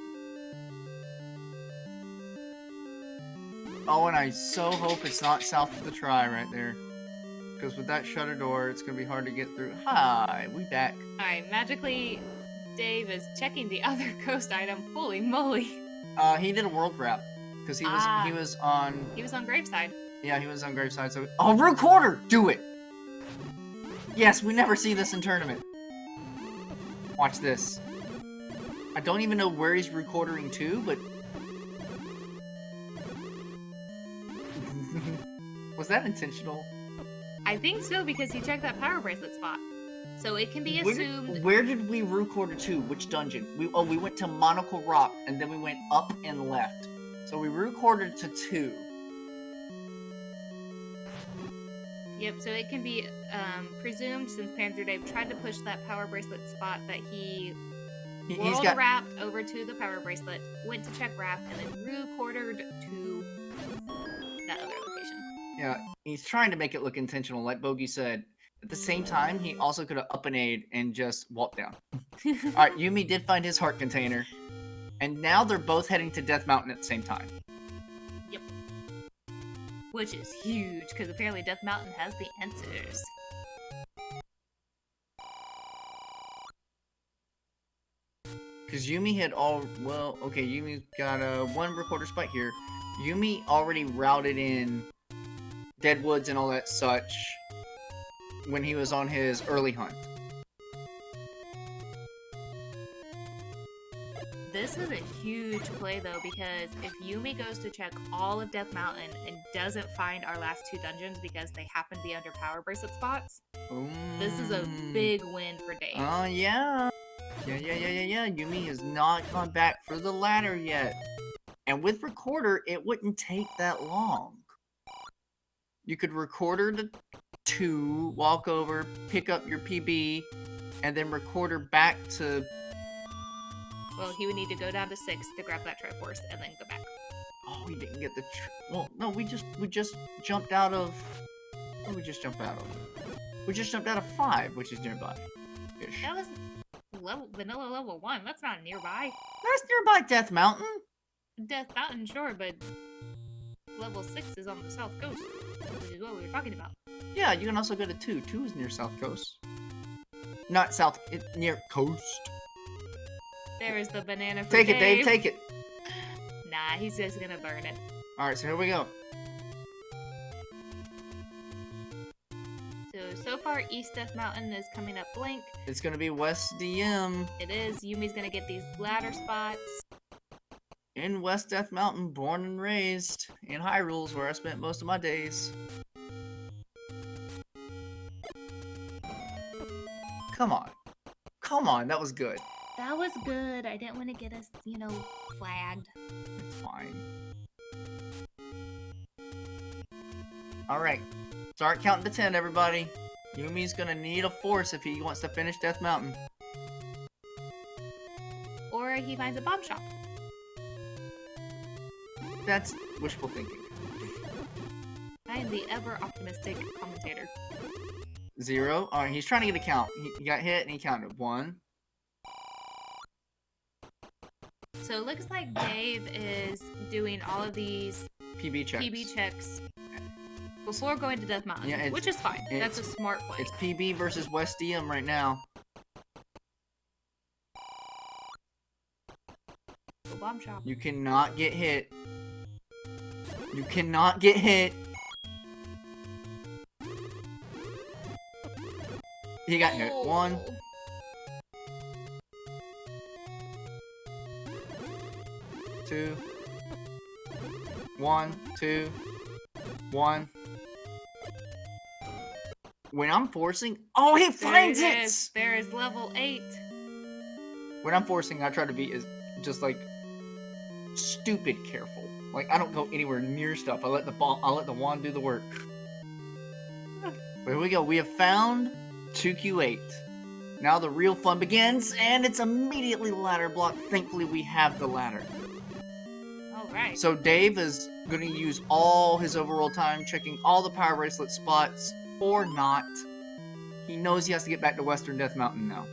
Oh, and I so hope it's not south of the Tri right there. Because with that shutter door, it's going to be hard to get through. Hi, we back. Alright, magically, Dave is checking the other ghost item. Holy moly. He did a world wrap. Because he was on... He was on Graveside. Yeah, he was on Graveside, so... Oh, recorder! Do it! Yes, we never see this in tournament. Watch this. I don't even know where he's recording to, but... Was that intentional? I think so, because he checked that power bracelet spot. So it can be assumed... Where did we recorder to? Which dungeon? We went to Monocle Rock, and then we went up and left. So we recorded to 2. Yep, so it can be presumed, since PanzerDave tried to push that power bracelet spot, that he wrapped over to the power bracelet, went to check wrap, and then recordered to that other location. Yeah, he's trying to make it look intentional, like Bogey said. At the same time, he also could have up and aid and just walked down. Alright, Yumi did find his heart container. And now they're both heading to Death Mountain at the same time. Yep. Which is huge, because apparently Death Mountain has the answers. Because Yumi had Yumi's got one recorder spot here. Yumi already routed in Deadwoods and all that such when he was on his early hunt. This is a huge play though, because if Yumi goes to check all of Death Mountain and doesn't find our last 2 dungeons because they happen to be under power bracelet spots, this is a big win for Dave. Oh yeah. Yeah. Yumi has not gone back for the ladder yet. And with Recorder, it wouldn't take that long. You could Recorder to 2, walk over, pick up your PB, and then Recorder back to... Well, he would need to go down to 6 to grab that Triforce and then go back. Oh, we didn't get the... Well, no, we just jumped out of... What did we just jump out of? We just jumped out of 5, which is nearby. -ish. That was vanilla level 1. That's not nearby. That's nearby Death Mountain. Death Mountain, sure, but level 6 is on the south coast, which is what we were talking about. Yeah, you can also go to 2. 2 is near South Coast. Not South, it's near Coast. There is the banana for Take it, Dave, take it. Nah, he's just gonna burn it. Alright, so here we go. So far, East Death Mountain is coming up blank. It's gonna be West DM. It is. Yumi's gonna get these ladder spots. In West Death Mountain, born and raised. In Hyrule's, where I spent most of my days. Come on. Come on, that was good. That was good. I didn't want to get us, flagged. It's fine. Alright. Start counting to 10, everybody. Yumi's gonna need a force if he wants to finish Death Mountain. Or he finds a bomb shop. That's wishful thinking. I am the ever-optimistic commentator. 0. Alright, he's trying to get a count. He got hit and he counted. 1. So it looks like Dave is doing all of these PB checks before going to Death Mountain, yeah, which is fine. That's a smart play. It's PB versus West DM right now. Go bomb shop. You cannot get hit. You cannot get hit. He got hit. 1. 2. 1, 2, 1. When I'm forcing... Oh, he finds it! There is level 8. When I'm forcing, I try to be just like stupid careful. Like I don't go anywhere near stuff. I let the wand do the work. But here we go. We have found 2Q8. Now the real fun begins, and it's immediately ladder block. Thankfully, we have the ladder. Alright. So Dave is going to use all his overall time checking all the power bracelet spots, or not. He knows he has to get back to Western Death Mountain now.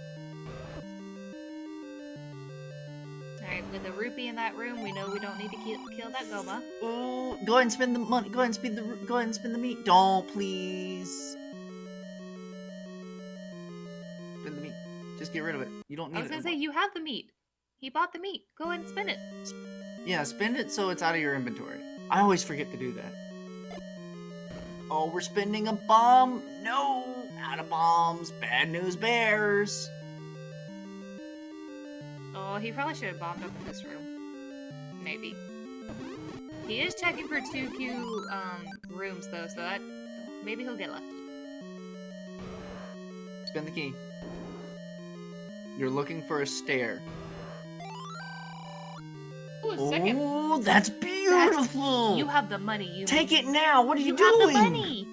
Alright, with a rupee in that room, we know we don't need to kill that Goma. Oh, go ahead and spend the money. Go ahead and spend the meat. Don't, please. Spend the meat. Just get rid of it. You don't need it. I was gonna say, you have the meat. He bought the meat. Go ahead and spend it. Yeah, spend it so it's out of your inventory. I always forget to do that. Oh, we're spending a bomb. No, out of bombs. Bad news bears. Oh, he probably should have bombed up in this room. Maybe. He is checking for 2Q rooms though, so that maybe he'll get lucky. Spend the key. You're looking for a stair. Ooh, second. Oh, that's beautiful. You have the money. Take it now. What are you doing? doing? You have the money.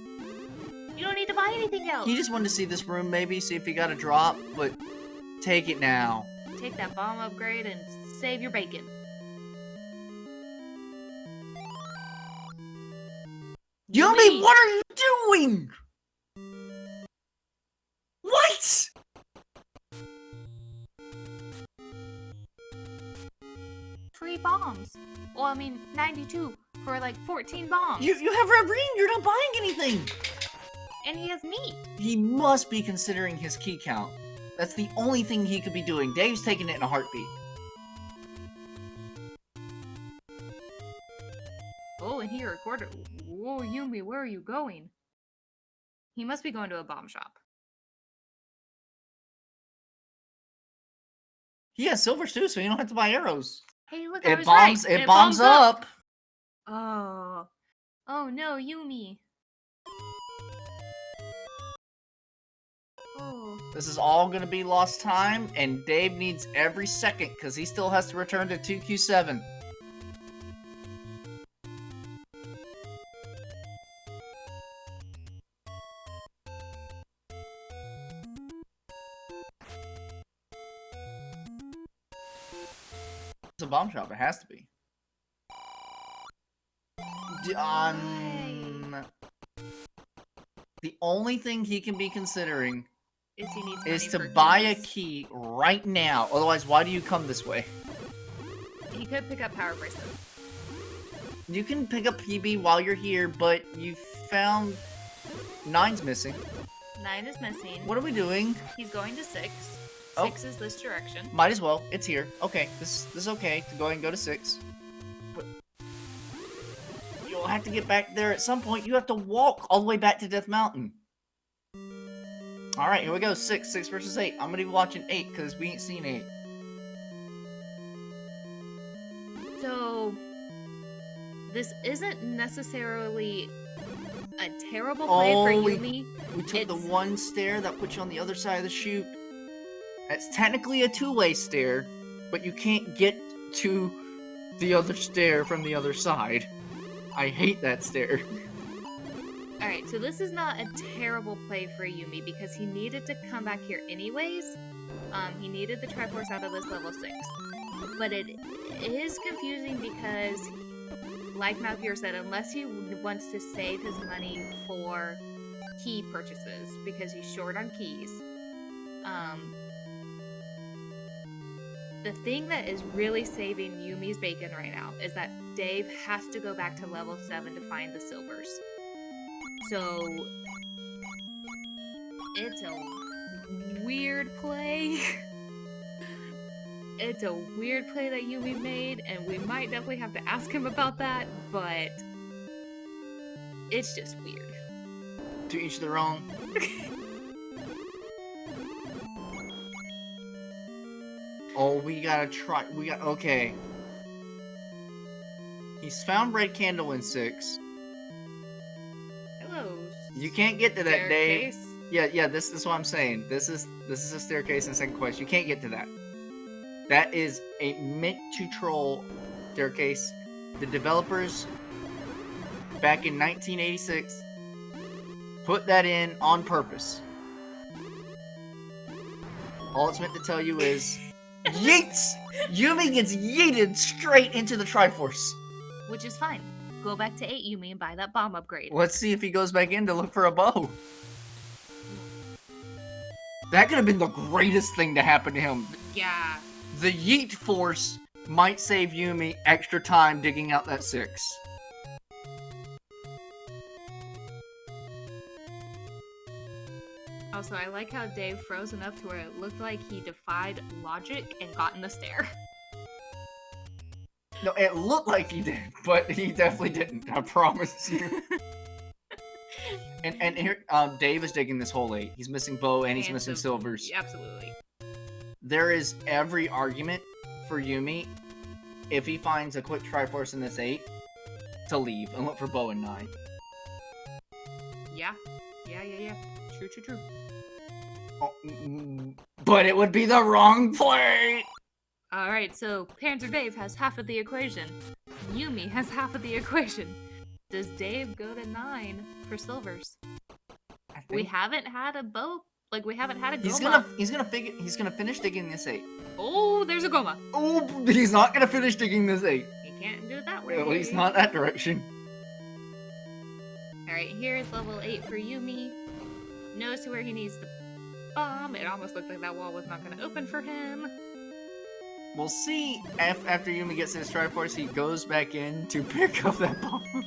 You don't need to buy anything else. He just wanted to see this room, maybe see if he got a drop, but take it now. Take that bomb upgrade and save your bacon. Yumi, what are you doing? What? Free bombs. Well, I mean, 92 for like 14 bombs. You have Red Green. You're not buying anything. And he has meat. He must be considering his key count. That's the only thing he could be doing. Dave's taking it in a heartbeat. Oh, and he recorded. Whoa, Yumi, where are you going? He must be going to a bomb shop. He has silvers too, so you don't have to buy arrows. Hey, look, I It was bombs. right. It bombs up. Oh. Oh no, Yumi. Oh. This is all gonna be lost time, and Dave needs every second because he still has to return to 2Q7. It's a bomb shop. It has to be. The only thing he can be considering is to buy a key right now. Otherwise, why do you come this way? He could pick up Power Bracelet. You can pick up PB while you're here, but you found 9's missing. 9 is missing. What are we doing? He's going to 6. Oh. 6 is this direction. Might as well. It's here. Okay, this is okay to go ahead and go to 6. But you'll have to get back there at some point. You have to walk all the way back to Death Mountain. Alright, here we go. 6 versus 8. I'm gonna be watching 8 because we ain't seen 8. So, this isn't necessarily a terrible play for Yumi. We took the one stair that puts you on the other side of the chute. That's technically a two-way stair, but you can't get to the other stair from the other side. I hate that stair. Alright, so this is not a terrible play for Yumi because he needed to come back here anyways. He needed the Triforce out of this level 6. But it is confusing because, like Malpure said, unless he wants to save his money for key purchases because he's short on keys, the thing that is really saving Yumi's bacon right now is that Dave has to go back to level 7 to find the silvers. So, it's a weird play. It's a weird play that Yumi made, and we might definitely have to ask him about that, but it's just weird. To each their own. Oh, we gotta try. Okay. He's found red candle in 6. Hello. You can't get to that, Dave. Staircase. Yeah, this is what I'm saying. This is a staircase in the second quest. You can't get to that. That is a meant to troll staircase. The developers back in 1986 put that in on purpose. All it's meant to tell you is yeets! Yumi gets yeeted straight into the Triforce. Which is fine. Go back to 8, Yumi, and buy that bomb upgrade. Let's see if he goes back in to look for a bow. That could have been the greatest thing to happen to him. Yeah. The yeet force might save Yumi extra time digging out that 6. Also, I like how Dave froze enough to where it looked like he defied logic and got in the stair. No, it looked like he did, but he definitely didn't. I promise you. and here, Dave is digging this whole 8. He's missing bow and he's missing silvers. Absolutely. There is every argument for Yumi, if he finds a quick Triforce in this 8, to leave and look for bow in 9. Yeah. True. Oh, but it would be the wrong play! Alright, so PanzerDave has half of the equation. Yumi has half of the equation. Does Dave go to 9 for silvers? We haven't had a bow. Like, we haven't had a Goma. He's gonna finish digging this 8. Oh, there's a Goma. Oh, he's not gonna finish digging this 8. He can't do it that way. At least not that direction. Alright, here's level 8 for Yumi. Knows where he needs the bomb. It almost looked like that wall was not gonna open for him. We'll see after Yumi gets his Triforce, he goes back in to pick up that bomb. Hey,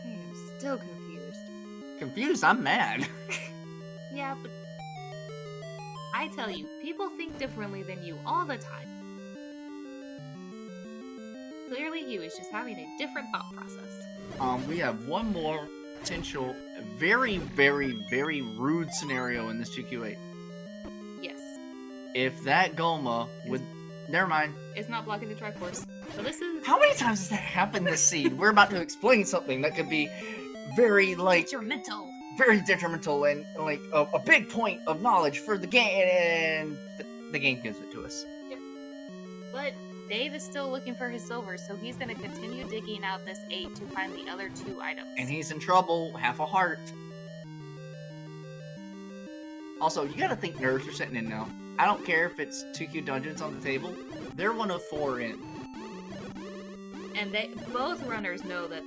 I'm still confused. Confused? I'm mad. Yeah, but I tell you, people think differently than you all the time. Clearly, he was just having a different thought process. We have one more potential, very, very, very rude scenario in this 2Q8. Yes. if that Goma would... Never mind. It's not blocking the Triforce. So this is... How many times has that happened this seed? We're about to explain something that could be very, like... detrimental. Very detrimental and, like, a big point of knowledge for the game, and the game gives it to us. Yep. But Dave is still looking for his silver, so he's going to continue digging out this 8 to find the other 2 items. And he's in trouble. Half a heart. Also, you gotta think nerves are sitting in now. I don't care if it's 2Q dungeons on the table. They're 1 of 4 in. And both runners know that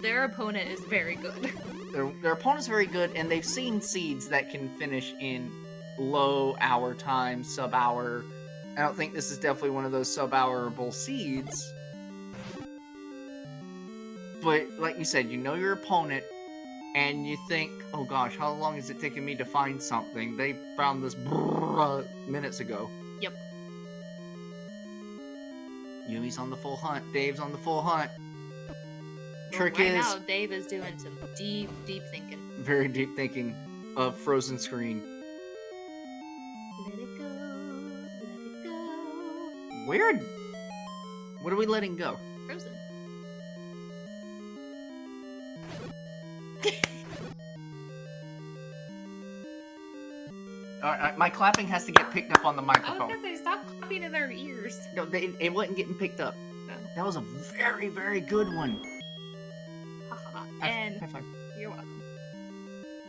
their opponent is very good. Their opponent's very good, and they've seen seeds that can finish in low hour time, sub-hour. I don't think this is definitely one of those sub-hourable seeds. But, like you said, you know your opponent, and you think, oh gosh, how long is it taking me to find something? They found this minutes ago. Yep. Yumi's on the full hunt. Dave's on the full hunt. Trick right is... now, Dave is doing some deep, deep thinking. Very deep thinking of frozen screen. Let it go, let it go. Where? What are we letting go? Frozen. Alright, my clapping has to get picked up on the I was microphone. gonna say, stop clapping in their ears. No, it wasn't getting picked up. No. That was a very, very good one. And High five. you're welcome.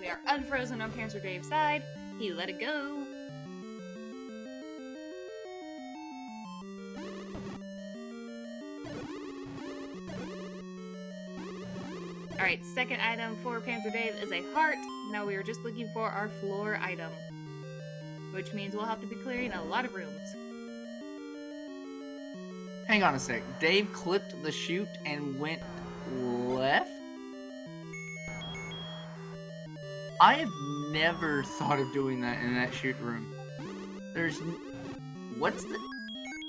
We are unfrozen on PanzerDave's side. He let it go. Alright, second item for PanzerDave is a heart. Now we are just looking for our floor item, which means we'll have to be clearing a lot of rooms. Hang on a sec. Dave clipped the chute and went left? I have never thought of doing that in that chute room. What's the...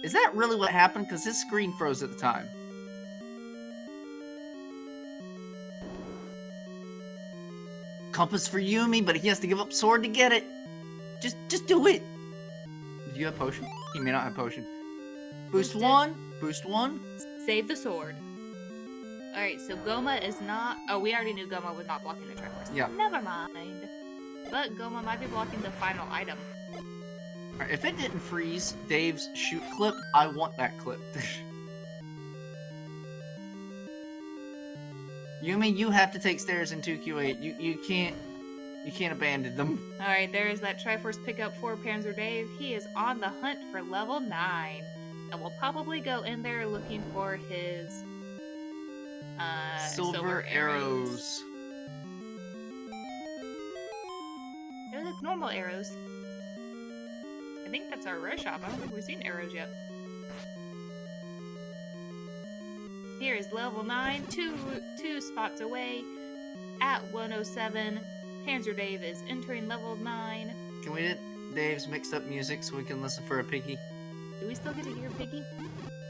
Is that really what happened? Because his screen froze at the time. Compass for Yumi, but he has to give up sword to get it. Just do it. Do you have potion? He may not have potion. Boost Boosted. 1. Boost 1. Save the sword. Alright, so Goma is not... Oh, we already knew Goma was not blocking the Triforce. Yeah. Never mind. But Goma might be blocking the final item. Alright, if it didn't freeze Dave's shoot clip, I want that clip. Yumi, you have to take stairs in 2Q8. You can't abandon them. Alright, there is that Triforce pickup for PanzerDave. He is on the hunt for level 9. And will probably go in there looking for his... Silver arrows. They're like normal arrows. I think that's our rare shop. I don't think we've seen arrows yet. Here is level 9, two spots away at 107. PanzerDave is entering level 9. Can we get Dave's mixed up music so we can listen for a piggy? Do we still get to hear Piggy?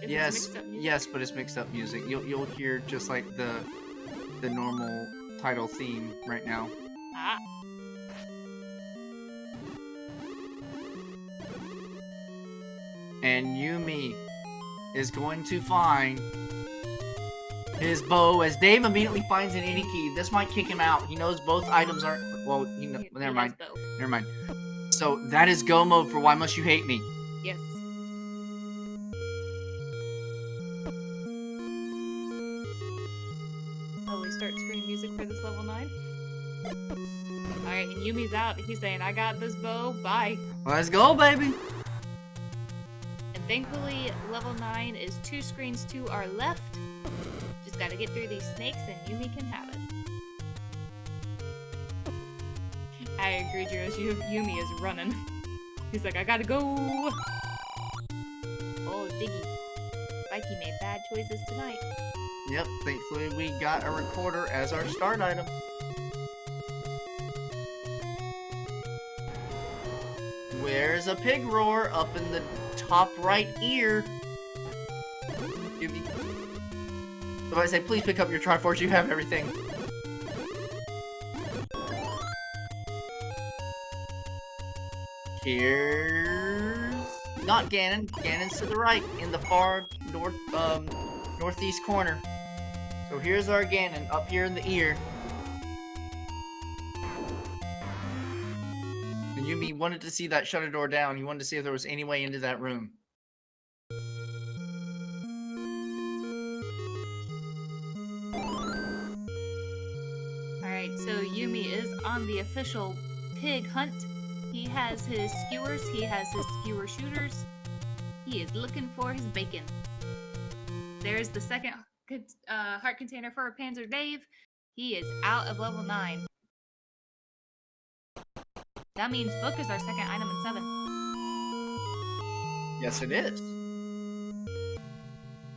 If it's Yes, mixed up music? yes, but it's mixed up music. You'll hear just like the normal title theme right now. Ah. And Yumi is going to find his bow as Dave immediately finds an any key. This might kick him out. He knows both items aren't... Well, never mind. Never mind. So that is go mode for Why Must You Hate Me? Yes. Oh, we start screen music for this level 9? Alright, and Yumi's out. He's saying, I got this bow. Bye. Let's go, baby! And thankfully, level 9 is 2 screens to our left. Just gotta get through these snakes and Yumi can have it. I agree, Jiros. Yumi is running. He's like, I gotta go! Oh, Diggy. Mikey made bad choices tonight. Yep, thankfully we got a recorder as our start item. Where's a pig roar? Up in the top right ear. If I say, please pick up your Triforce, you have everything. Here's not Ganon. Ganon's to the right, in the far northeast corner. So here's our Ganon, up here in the ear. And Yumi wanted to see that shutter door down. He wanted to see if there was any way into that room. Alright, so Yumi is on the official pig hunt. He has his skewers, he has his skewer shooters. He is looking for his bacon. There's the second heart container for PanzerDave. He is out of level 9. That means book is our second item in 7. Yes, it is.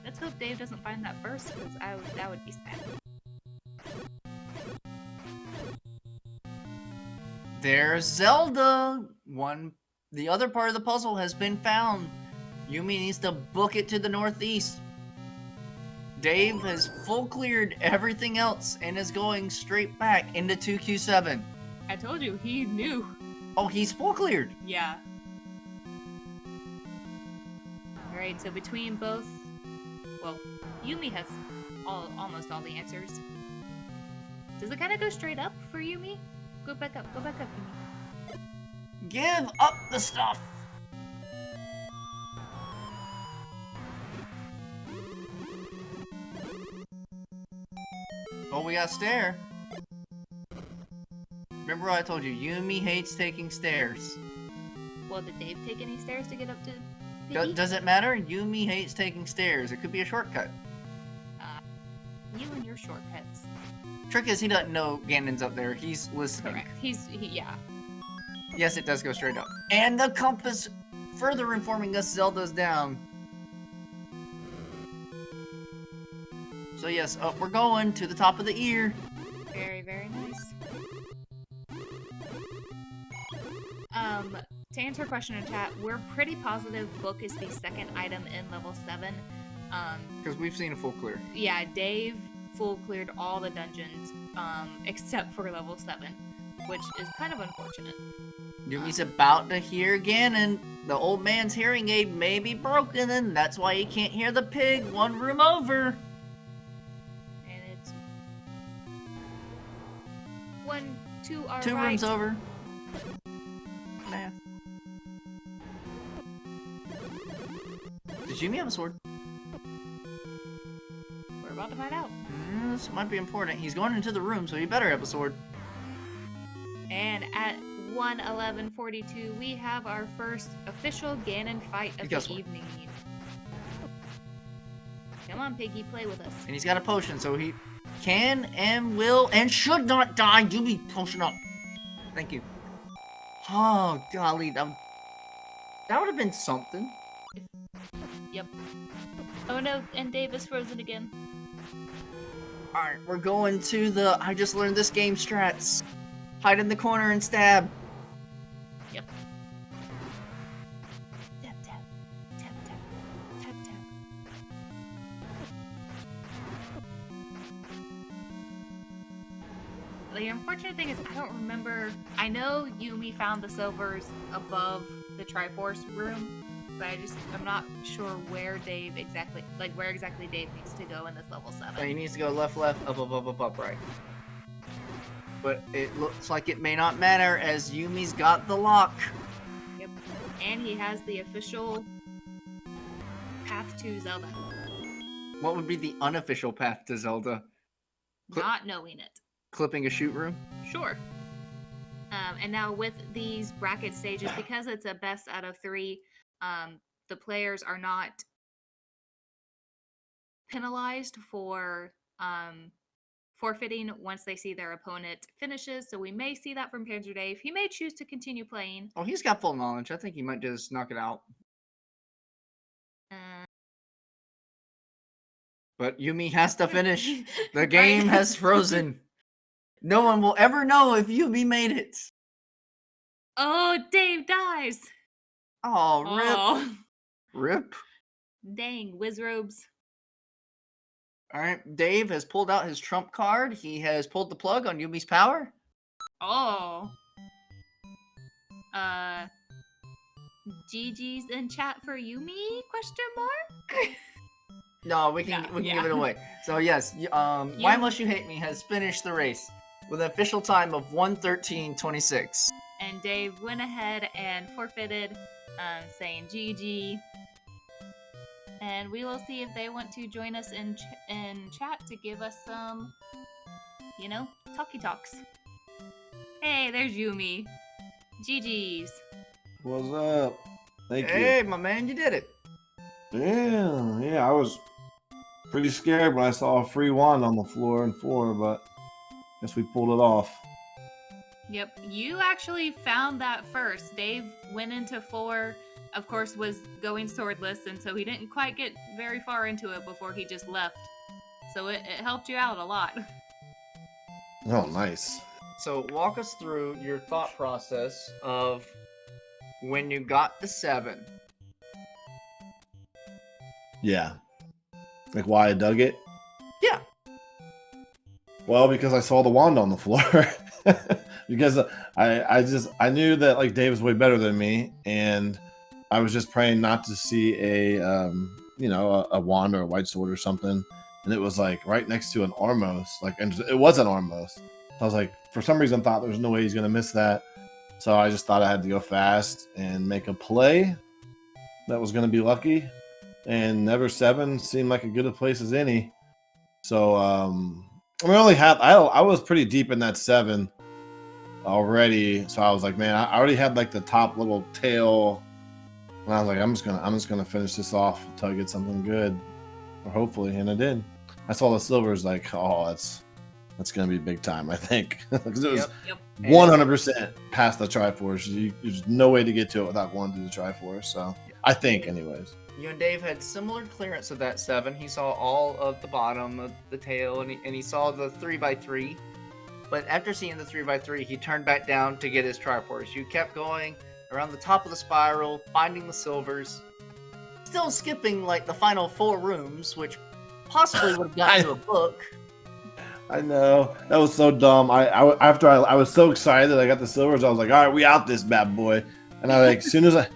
Let's hope Dave doesn't find that first, because that would be sad. There's Zelda! The other part of the puzzle has been found. Yumi needs to book it to the northeast. Dave has full cleared everything else and is going straight back into 2Q7. I told you, he knew. Oh, he's full cleared. Yeah. Alright, so between both... Well, Yumi has almost all the answers. Does it kind of go straight up for Yumi? Go back up, Yumi. Give up the stuff! Oh, we got a stair. Remember what I told you, Yumi hates taking stairs. Well, did Dave take any stairs to get up to Piggy? Does it matter? Yumi hates taking stairs. It could be a shortcut. You and your shortcuts. Trick is he doesn't know Ganon's up there. He's listening. Correct. Yeah. Yes, it does go straight up. And the compass further informing us Zelda's down. So yes, up we're going to the top of the ear. Very, very nice. To answer a question in chat, we're pretty positive book is the second item in level 7. Because we've seen a full clear. Yeah, Dave full cleared all the dungeons, except for level 7, which is kind of unfortunate. Yumi's about to hear Ganon. The old man's hearing aid may be broken, and that's why he can't hear the pig one room over. And it's 1, 2 are Two right. rooms over. Math. Does Yumi have a sword? We're about to find out. This might be important. He's going into the room, so he better have a sword. And at 1:11:42, we have our first official Ganon fight of the evening. Come on, Piggy, play with us. And he's got a potion, so he can and will and should not die. Yumi, potion up. Thank you. Oh, golly, that would have been something. Yep. Oh no, and Dave is frozen again. Alright, we're going to the I just learned this game strats. Hide in the corner and stab. Yep. Tap, tap. Tap, tap. Tap, tap. The unfortunate thing is I don't remember. I know Yumi found the silvers above the Triforce room, but I'm not sure where Dave exactly, where exactly Dave needs to go in this level 7. He needs to go left, up, right. But it looks like it may not matter as Yumi's got the lock. Yep. And he has the official path to Zelda. What would be the unofficial path to Zelda? Not knowing it. Clipping a shoot room? Sure. And now with these bracket stages, because it's a best out of 3, the players are not penalized for forfeiting once they see their opponent finishes. So we may see that from PanzerDave. He may choose to continue playing. Oh, he's got full knowledge. I think he might just knock it out. But Yumi has to finish. The game has frozen. No one will ever know if Yumi made it. Oh, Dave dies. Oh, rip. Oh. Rip. Dang, Wizrobes. Alright, Dave has pulled out his trump card. He has pulled the plug on Yumi's power. GG's in chat for Yumi? Question mark? No, we can give it away. So yes, Why Must You Hate Me has finished the race with an official time of 1:13:26. And Dave went ahead and forfeited, saying GG. And we will see if they want to join us in chat to give us some, talky talks. Hey, there's Yumi. GG's. What's up? Thank you. Hey, my man, you did it. Yeah, I was pretty scared when I saw a free wand on the floor in 4, but guess we pulled it off. Yep, you actually found that first. Dave went into 4, of course, was going swordless, and so he didn't quite get very far into it before he just left. So it helped you out a lot. Oh, nice. So walk us through your thought process of when you got the 7. Yeah. Like why I dug it? Yeah. Well, because I saw the wand on the floor. Because I knew that like Dave was way better than me, and I was just praying not to see a wand or a white sword or something. And it was like right next to an Armos, and it was an Armos. I was like, for some reason, thought there's no way he's gonna miss that. So I just thought I had to go fast and make a play that was gonna be lucky. And Never 7 seemed like a good a place as any. So I was pretty deep in that 7 already. So I was like, man, I already had like the top little tail. And I was like, I'm just gonna finish this off until I get something good, or hopefully, and I did. I saw the silvers, like, oh, that's gonna be big time, I think, because it was 100% past the Triforce. There's no way to get to it without going through the Triforce. So I think, anyways. You and Dave had similar clearance of that 7. He saw all of the bottom of the tail, and he saw the 3x3. But after seeing the 3x3, he turned back down to get his Triforce. You kept going around the top of the spiral, finding the silvers, still skipping like the final 4 rooms, which possibly would have gotten you a book. I know, that was so dumb. After I was so excited I got the silvers, I was like, all right, we out this bad boy. And I like, as soon as I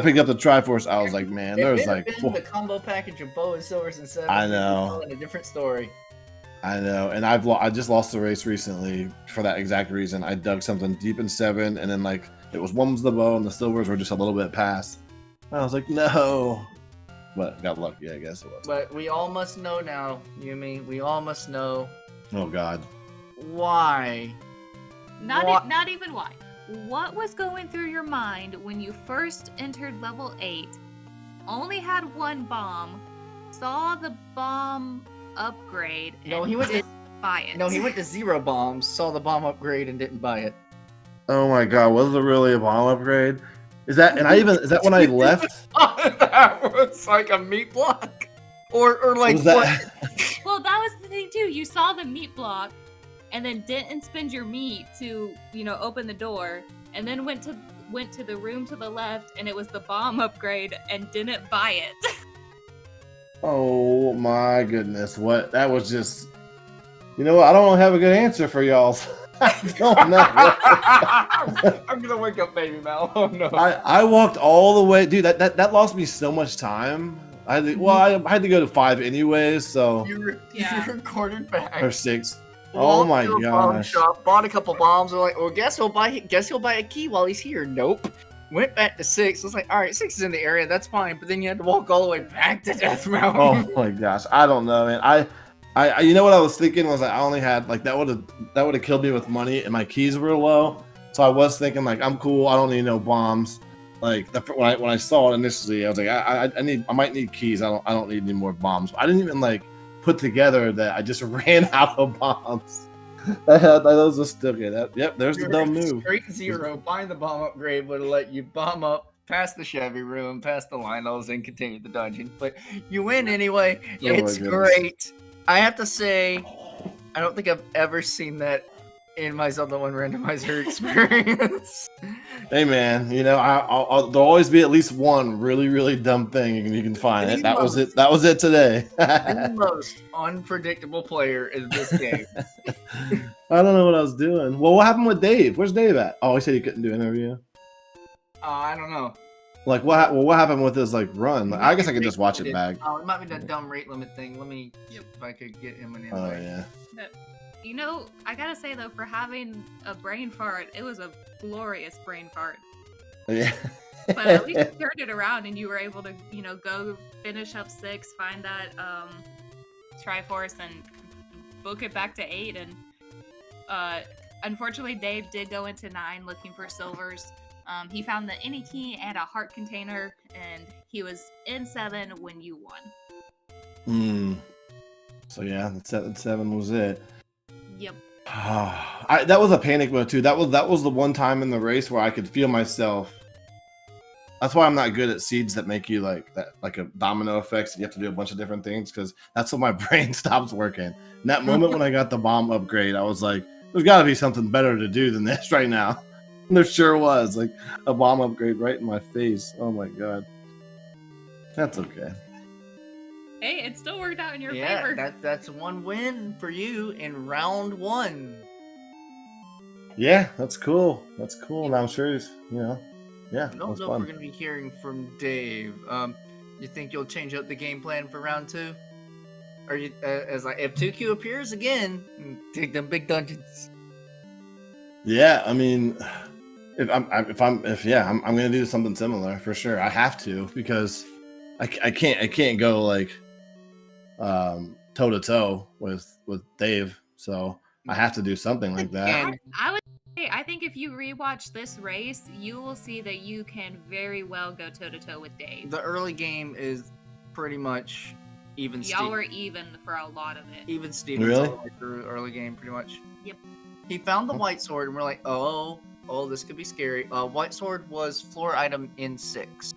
picked up the Triforce, I was like, man, there was like the combo package of bow and silvers and 7. I know, a different story. I know, and I just lost the race recently for that exact reason. I dug something deep in 7, and then like it was one was the bow and the silvers were just a little bit past. I was like, no, but got lucky, I guess it was. But we all must know now, Yumi. We all must know. Oh God. Why? Not even why. What was going through your mind when you first entered level 8, only had 1 bomb, saw the bomb upgrade, and didn't buy it? No, he went to 0 bombs, saw the bomb upgrade, and didn't buy it. Oh my God, was it really a bomb upgrade? Is that when I left? That was like a meat block, or like was that? Well, that was the thing too. You saw the meat block, and then didn't spend your meat to open the door, and then went to the room to the left, and it was the bomb upgrade, and didn't buy it. Oh my goodness! What? That was just. You know what? I don't have a good answer for y'all. I don't know. I'm gonna wake up, baby Mal. Oh no! I walked all the way, dude. That lost me so much time. I had to go to 5 anyways, so you recorded back or 6. Oh my gosh! Shop, bought a couple bombs. We're like, well, guess he'll buy a key while he's here. Nope. Went back to 6. I was like, all right, 6 is in the area. That's fine. But then you had to walk all the way back to Death Mountain. Oh my gosh! I don't know, man. I you know what I was thinking was I only had like that would have killed me with money, and my keys were low. So I was thinking like I'm cool. I don't need no bombs. Like when I saw it initially, I was like I might need keys. I don't need any more bombs. I didn't even like put together that I just ran out of bombs. Those just stuck it. Yep, there's the dumb move. Straight 0. Buying the bomb upgrade would have let you bomb up past the Chevy room, past the Lionels, and continue the dungeon. But you win anyway. Oh, it's great. I have to say, I don't think I've ever seen that in my Zelda 1 randomizer experience. Hey man, there'll always be at least one really, really dumb thing you can find. That was it. That was it today. The most unpredictable player in this game. I don't know what I was doing. Well, what happened with Dave? Where's Dave at? Oh, he said he couldn't do an interview. I don't know. Like what happened with his like run? I guess I could just watch it back. Oh, it might be the dumb rate limit thing. Let me if I could get him an invite. Oh yeah. But, you know, I gotta say though, for having a brain fart, it was a glorious brain fart. Yeah. But at least you turned it around and you were able to, you know, go finish up 6, find that Triforce, and book it back to 8. And unfortunately, Dave did go into 9 looking for silvers. He found the any key and a heart container, and he was in 7 when you won. So yeah, that 7 was it. Yep. That was a panic mode too. That was the one time in the race where I could feel myself. That's why I'm not good at seeds that make you like a domino effects. You have to do a bunch of different things because that's when my brain stops working. In that moment when I got the bomb upgrade, I was like, there's got to be something better to do than this right now. And there sure was, like a bomb upgrade right in my face. Oh my god. That's okay. Hey, it still worked out in your yeah, favor. That's one win for you in round 1. Yeah, that's cool. That's cool. And I'm sure he's, yeah, I don't know if we're going to be hearing from Dave. You think you'll change up the game plan for round 2? Or you, as like if 2Q appears again, take them big dungeons. Yeah, I mean, I'm gonna do something similar for sure. I have to because I can't go like toe to toe with Dave. So I have to do something like that. I would say, I think if you rewatch this race, you will see that you can very well go toe to toe with Dave. The early game is pretty much even. Y'all were even for a lot of it. Even Steven really through early game pretty much. Yep. He found the white sword and we're like, oh, this could be scary. White sword was floor item in 6.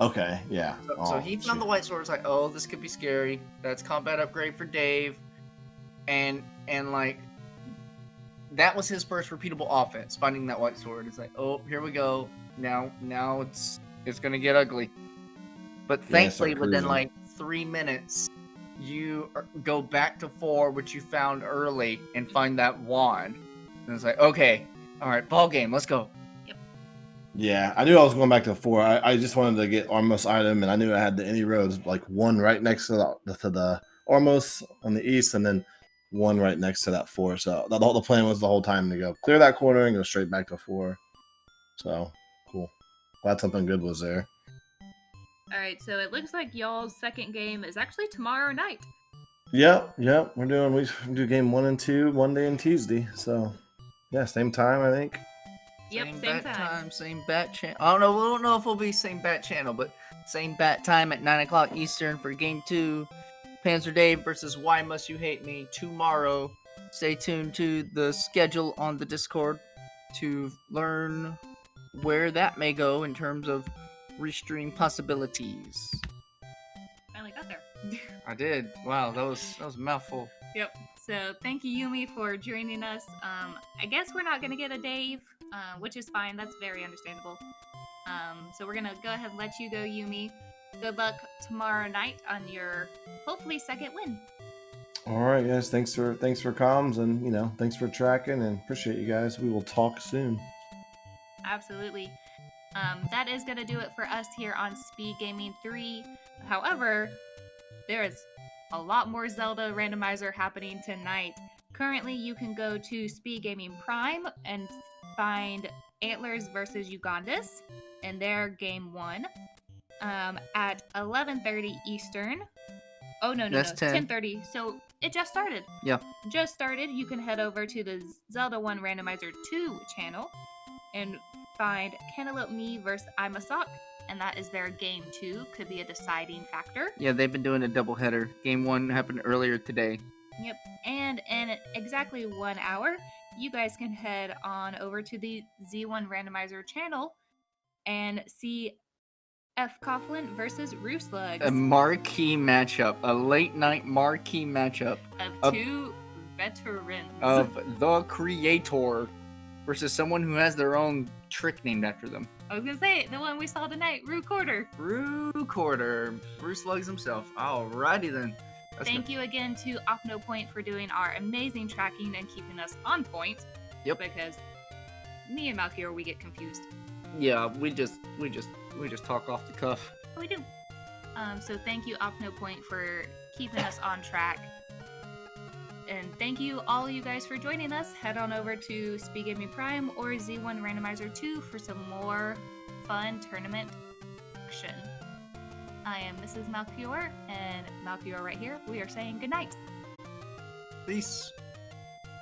Okay, yeah. So he found the white sword. It's like, oh, this could be scary. That's combat upgrade for Dave, and like that was his first repeatable offense. Finding that white sword. It's like, oh, here we go. Now it's gonna get ugly. But thankfully, within like 3 minutes, you go back to 4, which you found early, and find that wand. And it's like, okay, all right, ball game, let's go. Yeah, I knew I was going back to 4. I just wanted to get YmustUhateME, and I knew I had the any roads, like 1 right next to the Ormos on the east, and then 1 right next to that 4. So the plan was the whole time to go clear that corner and go straight back to 4. So cool. Glad something good was there. All right, so it looks like y'all's second game is actually tomorrow night. Yep. We do game 1 and 2 Monday and Tuesday. So yeah, same time I think. Yep, same time. Same bat channel. I don't know. We don't know if it'll be same bat channel, but same bat time at 9 o'clock Eastern for game 2. PanzerDave versus YmustUhateME tomorrow. Stay tuned to the schedule on the Discord to learn where that may go in terms of restream possibilities. Finally got there. I did. Wow, that was a mouthful. Yep. So thank you, Yumi, for joining us. I guess we're not gonna get a Dave, which is fine. That's very understandable. So we're gonna go ahead and let you go, Yumi. Good luck tomorrow night on your hopefully second win. All right, guys. Thanks for comms, and thanks for tracking, and appreciate you guys. We will talk soon. Absolutely. That is gonna do it for us here on Speed Gaming 3. However, there is a lot more Zelda randomizer happening tonight. Currently, you can go to Speed Gaming Prime and find Antlers versus Ugandis in their game 1 at 11:30 Eastern. Oh no, That's 10:30. So it just started. Yeah. Just started. You can head over to the Zelda 1 Randomizer 2 channel and find Cantaloupe Me versus YmustUhateME, and that is their game 2. Could be a deciding factor. Yeah, they've been doing a doubleheader. Game 1 happened earlier today. Yep. And in exactly 1 hour, you guys can head on over to the Z1 Randomizer channel and see F. Coughlin versus Rooslugs. A marquee matchup. A late night marquee matchup. Of 2 veterans. Of the creator versus someone who has their own trick named after them. I was gonna say, the one we saw tonight, Rue Quarter. Bruce Lugs himself. Alrighty then. Thank you again to OpnoPoint for doing our amazing tracking and keeping us on point. Yep. Because me and Malkior, we get confused. Yeah, we just We just talk off the cuff. We do. So thank you, OpnoPoint, for keeping us on track. And thank you, all you guys, for joining us. Head on over to SpeedGaming Prime or Z1 Randomizer 2 for some more fun tournament action. I am Mrs. Malchior, and Malchior right here. We are saying goodnight. Peace.